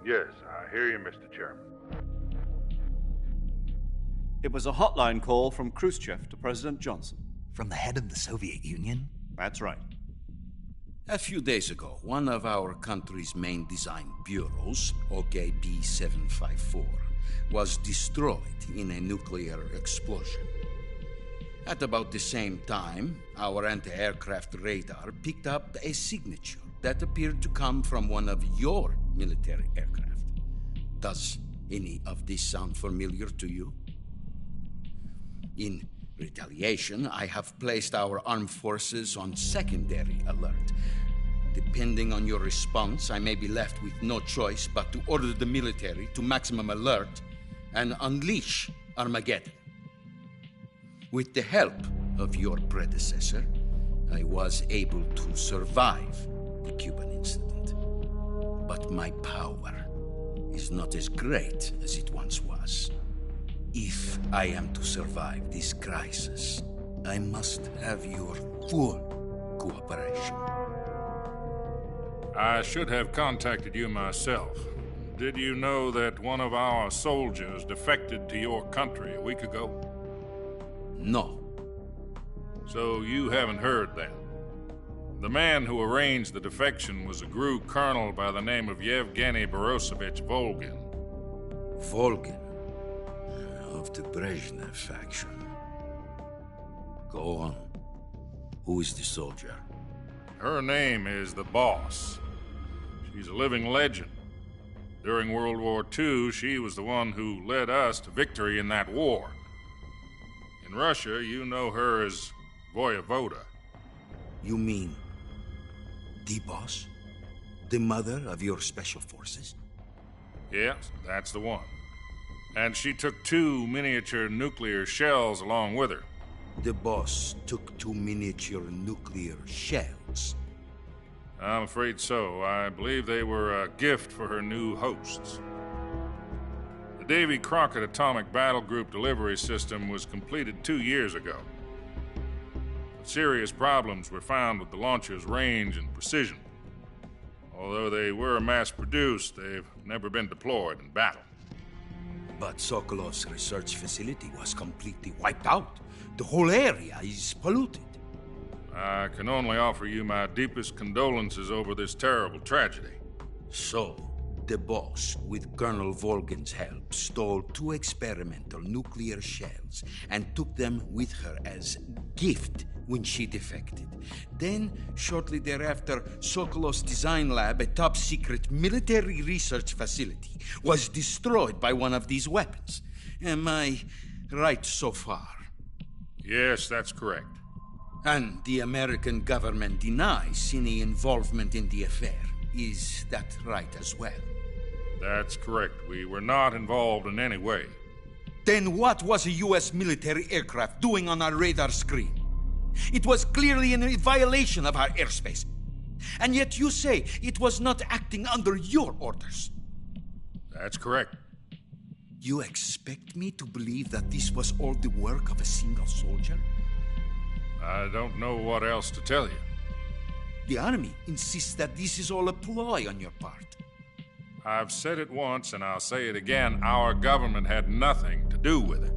Yes, I hear you, Mr. Chairman. It was a hotline call from Khrushchev to President Johnson. From the head of the Soviet Union? That's right. A few days ago, one of our country's main design bureaus, OKB 754, was destroyed in a nuclear explosion. At about the same time, our anti-aircraft radar picked up a signature that appeared to come from one of your military aircraft. Does any of this sound familiar to you? In retaliation, I have placed our armed forces on secondary alert. Depending on your response, I may be left with no choice but to order the military to maximum alert and unleash Armageddon. With the help of your predecessor, I was able to survive the Cuban incident. But my power is not as great as it once was. If I am to survive this crisis, I must have your full cooperation. I should have contacted you myself. Did you know that one of our soldiers defected to your country a week ago? No. So you haven't heard then? The man who arranged the defection was a GRU colonel by the name of Yevgeny Borosovich Volgin. Volgin? Of the Brezhnev faction. Go on. Who is the soldier? Her name is the Boss. She's a living legend. During World War II, she was the one who led us to victory in that war. In Russia, you know her as Voyevoda. You mean the Boss? The mother of your special forces? Yes, that's the one. And she took 2 miniature nuclear shells along with her. The Boss took 2 miniature nuclear shells? I'm afraid so. I believe they were a gift for her new hosts. The Davy Crockett Atomic Battle Group delivery system was completed 2 years ago. But serious problems were found with the launcher's range and precision. Although they were mass-produced, they've never been deployed in battle. But Sokolov's research facility was completely wiped out. The whole area is polluted. I can only offer you my deepest condolences over this terrible tragedy. So, the boss, with Colonel Volgin's help, stole 2 experimental nuclear shells and took them with her as gift when she defected. Then, shortly thereafter, Sokolov's design lab, a top-secret military research facility, was destroyed by one of these weapons. Am I right so far? Yes, that's correct. And the American government denies any involvement in the affair. Is that right as well? That's correct. We were not involved in any way. Then what was a U.S. military aircraft doing on our radar screen? It was clearly in violation of our airspace. And yet you say it was not acting under your orders. That's correct. You expect me to believe that this was all the work of a single soldier? I don't know what else to tell you. The Army insists that this is all a ploy on your part. I've said it once, and I'll say it again. Our government had nothing to do with it.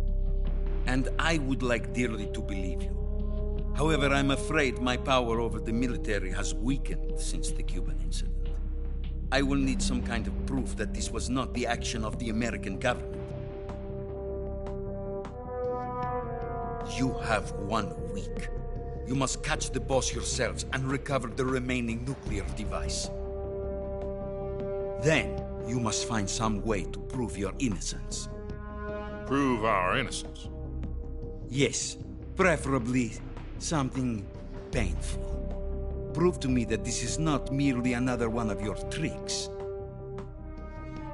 And I would like dearly to believe you. However, I'm afraid my power over the military has weakened since the Cuban incident. I will need some kind of proof that this was not the action of the American government. You have 1 week. You must catch the boss yourselves and recover the remaining nuclear device. Then, you must find some way to prove your innocence. Prove our innocence? Yes, preferably something painful. Prove to me that this is not merely another one of your tricks.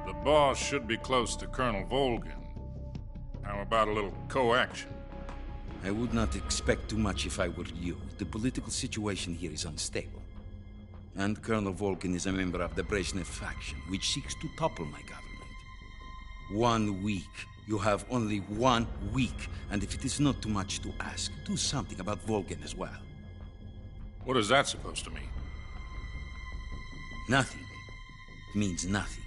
The boss should be close to Colonel Volgin. How about a little coaction? I would not expect too much if I were you. The political situation here is unstable. And Colonel Volgin is a member of the Brezhnev faction, which seeks to topple my government. 1 week. You have only 1 week. And if it is not too much to ask, do something about Volgin as well. What is that supposed to mean? Nothing. It means nothing.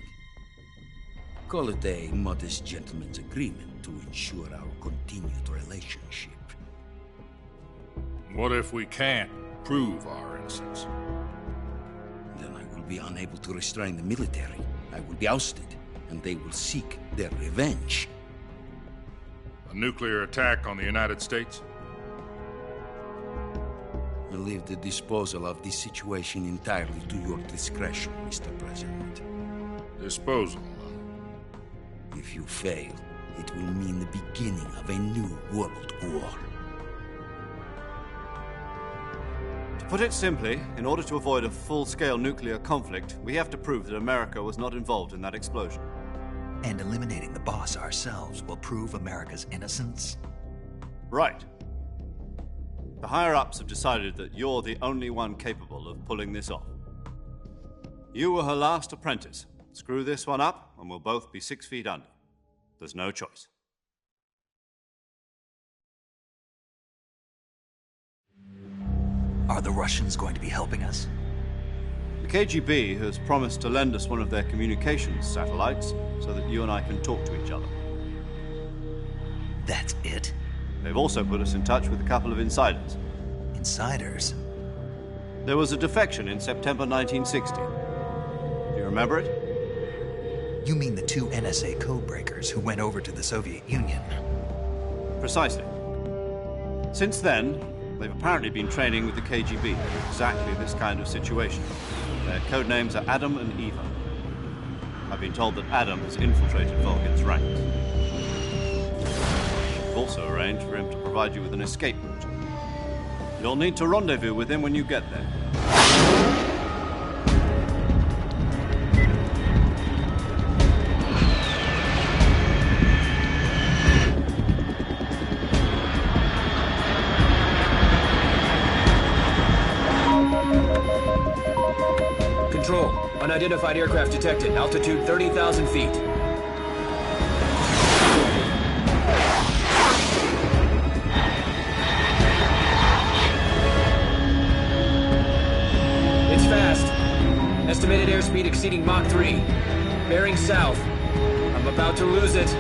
Call it a modest gentleman's agreement to ensure our continued relationship. What if we can't prove our innocence? Then I will be unable to restrain the military. I will be ousted, and they will seek their revenge. A nuclear attack on the United States? I leave the disposal of this situation entirely to your discretion, Mr. President. Disposal? If you fail, it will mean the beginning of a new world war. To put it simply, in order to avoid a full-scale nuclear conflict, we have to prove that America was not involved in that explosion. And eliminating the boss ourselves will prove America's innocence? Right. The higher-ups have decided that you're the only one capable of pulling this off. You were her last apprentice. Screw this one up, and we'll both be 6 feet under. There's no choice. Are the Russians going to be helping us? The KGB has promised to lend us one of their communications satellites so that you and I can talk to each other. That's it? They've also put us in touch with a couple of insiders. Insiders? There was a defection in September 1960. Do you remember it? You mean the 2 NSA codebreakers who went over to the Soviet Union? Precisely. Since then, they've apparently been training with the KGB in exactly this kind of situation. Their code names are Adam and Eva. I've been told that Adam has infiltrated Volgin's ranks. We've also arranged for him to provide you with an escape route. You'll need to rendezvous with him when you get there. Control. Unidentified aircraft detected. Altitude 30,000 feet. It's fast. Estimated airspeed exceeding Mach 3. Bearing south. I'm about to lose it.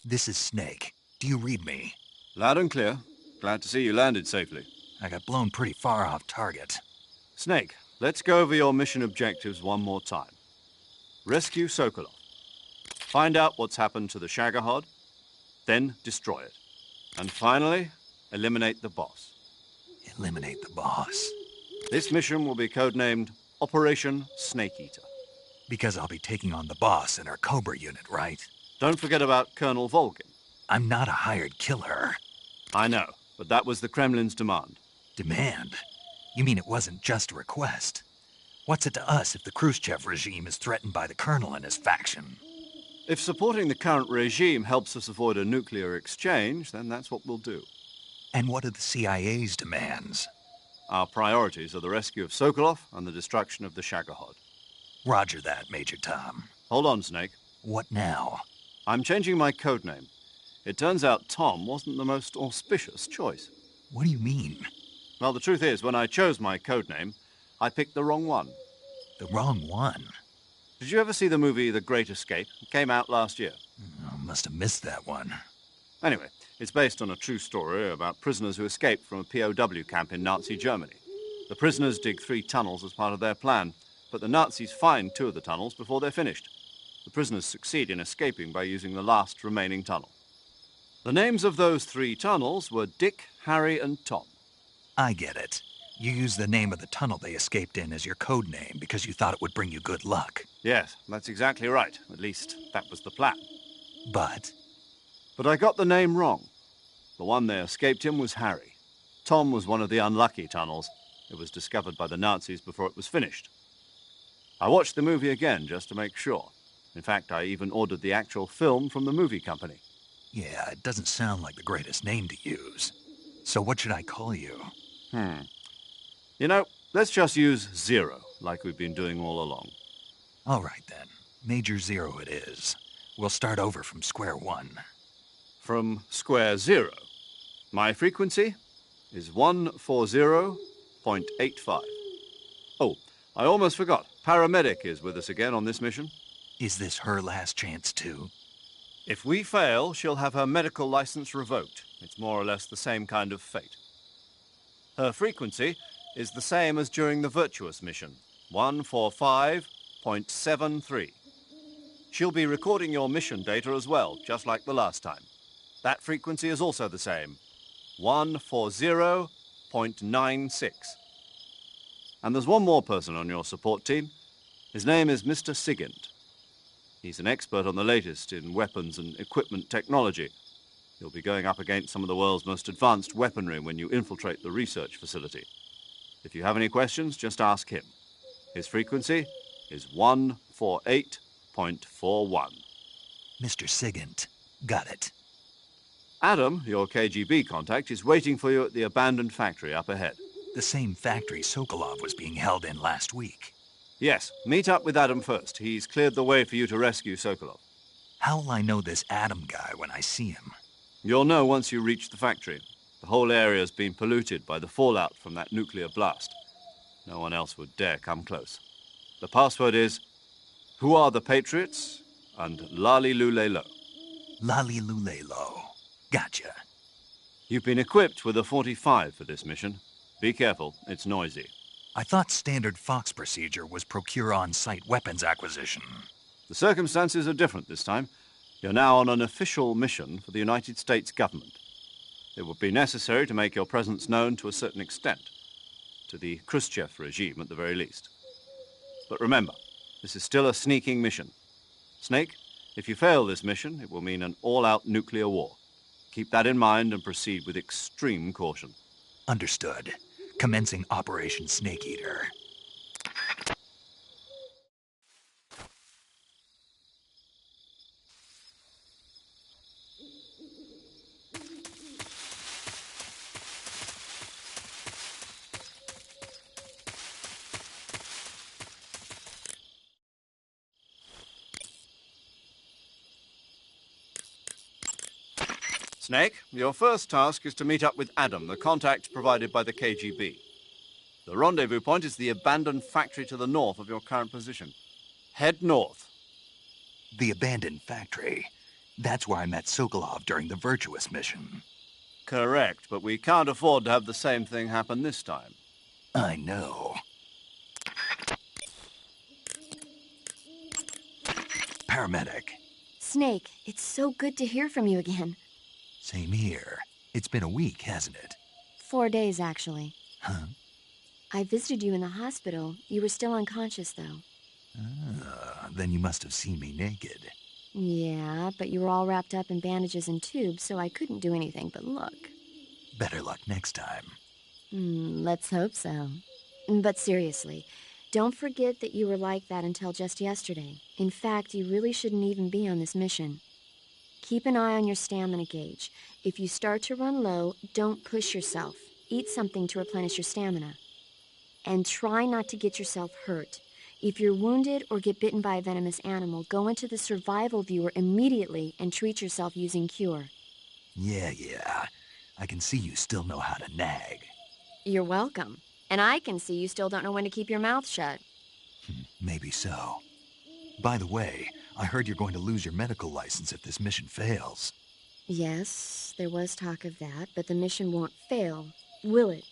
This is Snake. Do you read me? Loud and clear. Glad to see you landed safely. I got blown pretty far off target. Snake, let's go over your mission objectives one more time. Rescue Sokolov. Find out what's happened to the Shagohod, then destroy it. And finally, eliminate the boss. Eliminate the boss? This mission will be codenamed Operation Snake Eater. Because I'll be taking on the boss in our Cobra unit, right? Don't forget about Colonel Volgin. I'm not a hired killer. I know, but that was the Kremlin's demand. Demand? You mean it wasn't just a request? What's it to us if the Khrushchev regime is threatened by the Colonel and his faction? If supporting the current regime helps us avoid a nuclear exchange, then that's what we'll do. And what are the CIA's demands? Our priorities are the rescue of Sokolov and the destruction of the Shagohod. Roger that, Major Tom. Hold on, Snake. What now? I'm changing my codename. It turns out Tom wasn't the most auspicious choice. What do you mean? Well, the truth is, when I chose my codename, I picked the wrong one. The wrong one? Did you ever see the movie The Great Escape? It came out last year. Oh, must have missed that one. Anyway, it's based on a true story about prisoners who escaped from a POW camp in Nazi Germany. The prisoners dig 3 tunnels as part of their plan, but the Nazis find 2 of the tunnels before they're finished. The prisoners succeed in escaping by using the last remaining tunnel. The names of those 3 tunnels were Dick, Harry, and Tom. I get it. You used the name of the tunnel they escaped in as your code name because you thought it would bring you good luck. Yes, that's exactly right. At least, that was the plan. But I got the name wrong. The one they escaped in was Harry. Tom was one of the unlucky tunnels. It was discovered by the Nazis before it was finished. I watched the movie again just to make sure. In fact, I even ordered the actual film from the movie company. Yeah, it doesn't sound like the greatest name to use. So what should I call you? You know, let's just use Zero, like we've been doing all along. All right, then. Major Zero it is. We'll start over from square one. From square zero. My frequency is 140.85. Oh, I almost forgot. Paramedic is with us again on this mission. Is this her last chance, too? If we fail, she'll have her medical license revoked. It's more or less the same kind of fate. Her frequency is the same as during the Virtuous mission, 145.73. She'll be recording your mission data as well, just like the last time. That frequency is also the same, 140.96. And there's one more person on your support team. His name is Mr. Sigint. He's an expert on the latest in weapons and equipment technology. You'll be going up against some of the world's most advanced weaponry when you infiltrate the research facility. If you have any questions, just ask him. His frequency is 148.41. Mr. Sigint. Got it. Adam, your KGB contact, is waiting for you at the abandoned factory up ahead. The same factory Sokolov was being held in last week. Yes, meet up with Adam first. He's cleared the way for you to rescue Sokolov. How will I know this Adam guy when I see him? You'll know once you reach the factory. The whole area's been polluted by the fallout from that nuclear blast. No one else would dare come close. The password is, "Who are the Patriots?" and Lali Lule Lo. Lali Lule Lo. Gotcha. You've been equipped with a 45 for this mission. Be careful, it's noisy. I thought standard Fox procedure was procure on-site weapons acquisition. The circumstances are different this time. You're now on an official mission for the United States government. It would be necessary to make your presence known to a certain extent. To the Khrushchev regime, at the very least. But remember, this is still a sneaking mission. Snake, if you fail this mission, it will mean an all-out nuclear war. Keep that in mind and proceed with extreme caution. Understood. Commencing Operation Snake Eater. Snake, your first task is to meet up with Adam, the contact provided by the KGB. The rendezvous point is the abandoned factory to the north of your current position. Head north. The abandoned factory? That's where I met Sokolov during the Virtuous mission. Correct, but we can't afford to have the same thing happen this time. I know. Paramedic. Snake, it's so good to hear from you again. Same here. It's been a week, hasn't it? 4 days, actually. Huh? I visited you in the hospital. You were still unconscious, though. Then you must have seen me naked. Yeah, but you were all wrapped up in bandages and tubes, so I couldn't do anything but look. Better luck next time. Let's hope so. But seriously, don't forget that you were like that until just yesterday. In fact, you really shouldn't even be on this mission. Keep an eye on your stamina gauge. If you start to run low, don't push yourself. Eat something to replenish your stamina. And try not to get yourself hurt. If you're wounded or get bitten by a venomous animal, go into the survival viewer immediately and treat yourself using Cure. Yeah. I can see you still know how to nag. You're welcome. And I can see you still don't know when to keep your mouth shut. Maybe so. By the way, I heard you're going to lose your medical license if this mission fails. Yes, there was talk of that, but the mission won't fail, will it?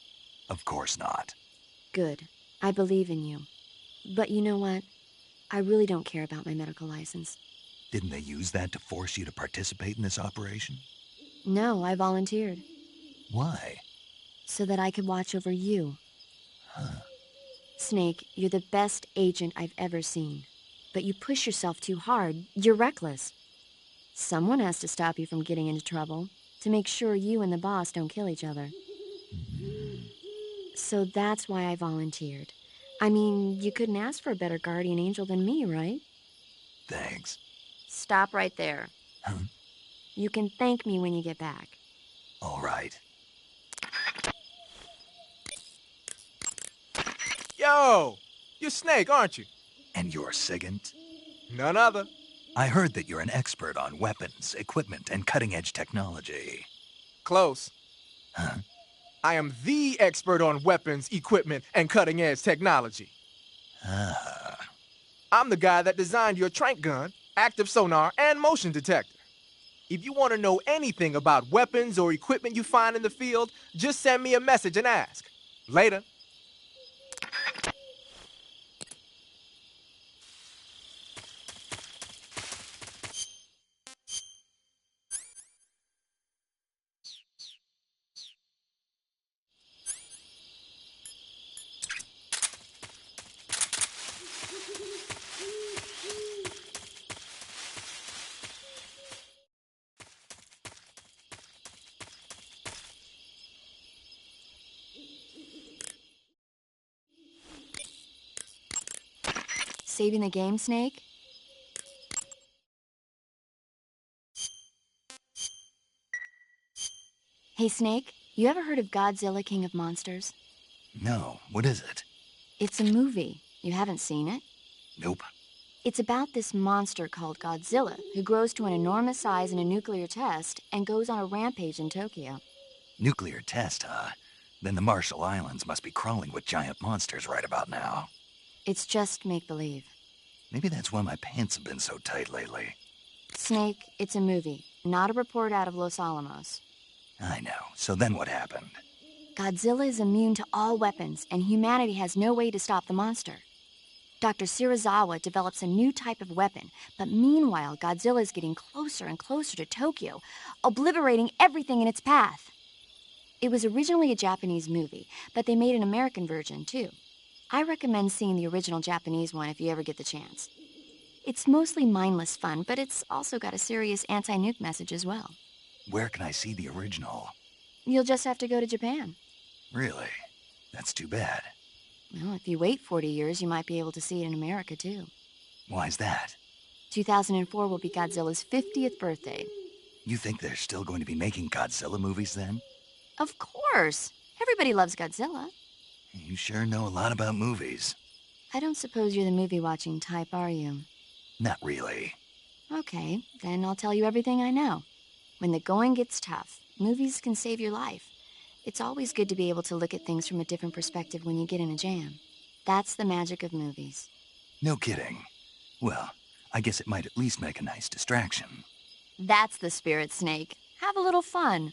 Of course not. Good. I believe in you. But you know what? I really don't care about my medical license. Didn't they use that to force you to participate in this operation? No, I volunteered. Why? So that I could watch over you. Huh. Snake, you're the best agent I've ever seen. But you push yourself too hard. You're reckless. Someone has to stop you from getting into trouble, to make sure you and the boss don't kill each other. So that's why I volunteered. I mean, you couldn't ask for a better guardian angel than me, right? Thanks. Stop right there. Huh? You can thank me when you get back. All right. Yo! You're Snake, aren't you? And you're Sigint? None other. I heard that you're an expert on weapons, equipment, and cutting-edge technology. Close. Huh? I am the expert on weapons, equipment, and cutting-edge technology. I'm the guy that designed your trank gun, active sonar, and motion detector. If you want to know anything about weapons or equipment you find in the field, just send me a message and ask. Later. Saving the game, Snake? Hey, Snake, you ever heard of Godzilla, King of Monsters? No, what is it? It's a movie. You haven't seen it? Nope. It's about this monster called Godzilla, who grows to an enormous size in a nuclear test and goes on a rampage in Tokyo. Nuclear test, huh? Then the Marshall Islands must be crawling with giant monsters right about now. It's just make-believe. Maybe that's why my pants have been so tight lately. Snake, it's a movie, not a report out of Los Alamos. I know. So then what happened? Godzilla is immune to all weapons, and humanity has no way to stop the monster. Dr. Shirazawa develops a new type of weapon, but meanwhile, Godzilla is getting closer and closer to Tokyo, obliterating everything in its path. It was originally a Japanese movie, but they made an American version, too. I recommend seeing the original Japanese one if you ever get the chance. It's mostly mindless fun, but it's also got a serious anti-nuke message as well. Where can I see the original? You'll just have to go to Japan. Really? That's too bad. Well, if you wait 40 years, you might be able to see it in America, too. Why's that? 2004 will be Godzilla's 50th birthday. You think they're still going to be making Godzilla movies then? Of course. Everybody loves Godzilla. You sure know a lot about movies. I don't suppose you're the movie-watching type, are you? Not really. Okay, then I'll tell you everything I know. When the going gets tough, movies can save your life. It's always good to be able to look at things from a different perspective when you get in a jam. That's the magic of movies. No kidding. Well, I guess it might at least make a nice distraction. That's the spirit, Snake. Have a little fun.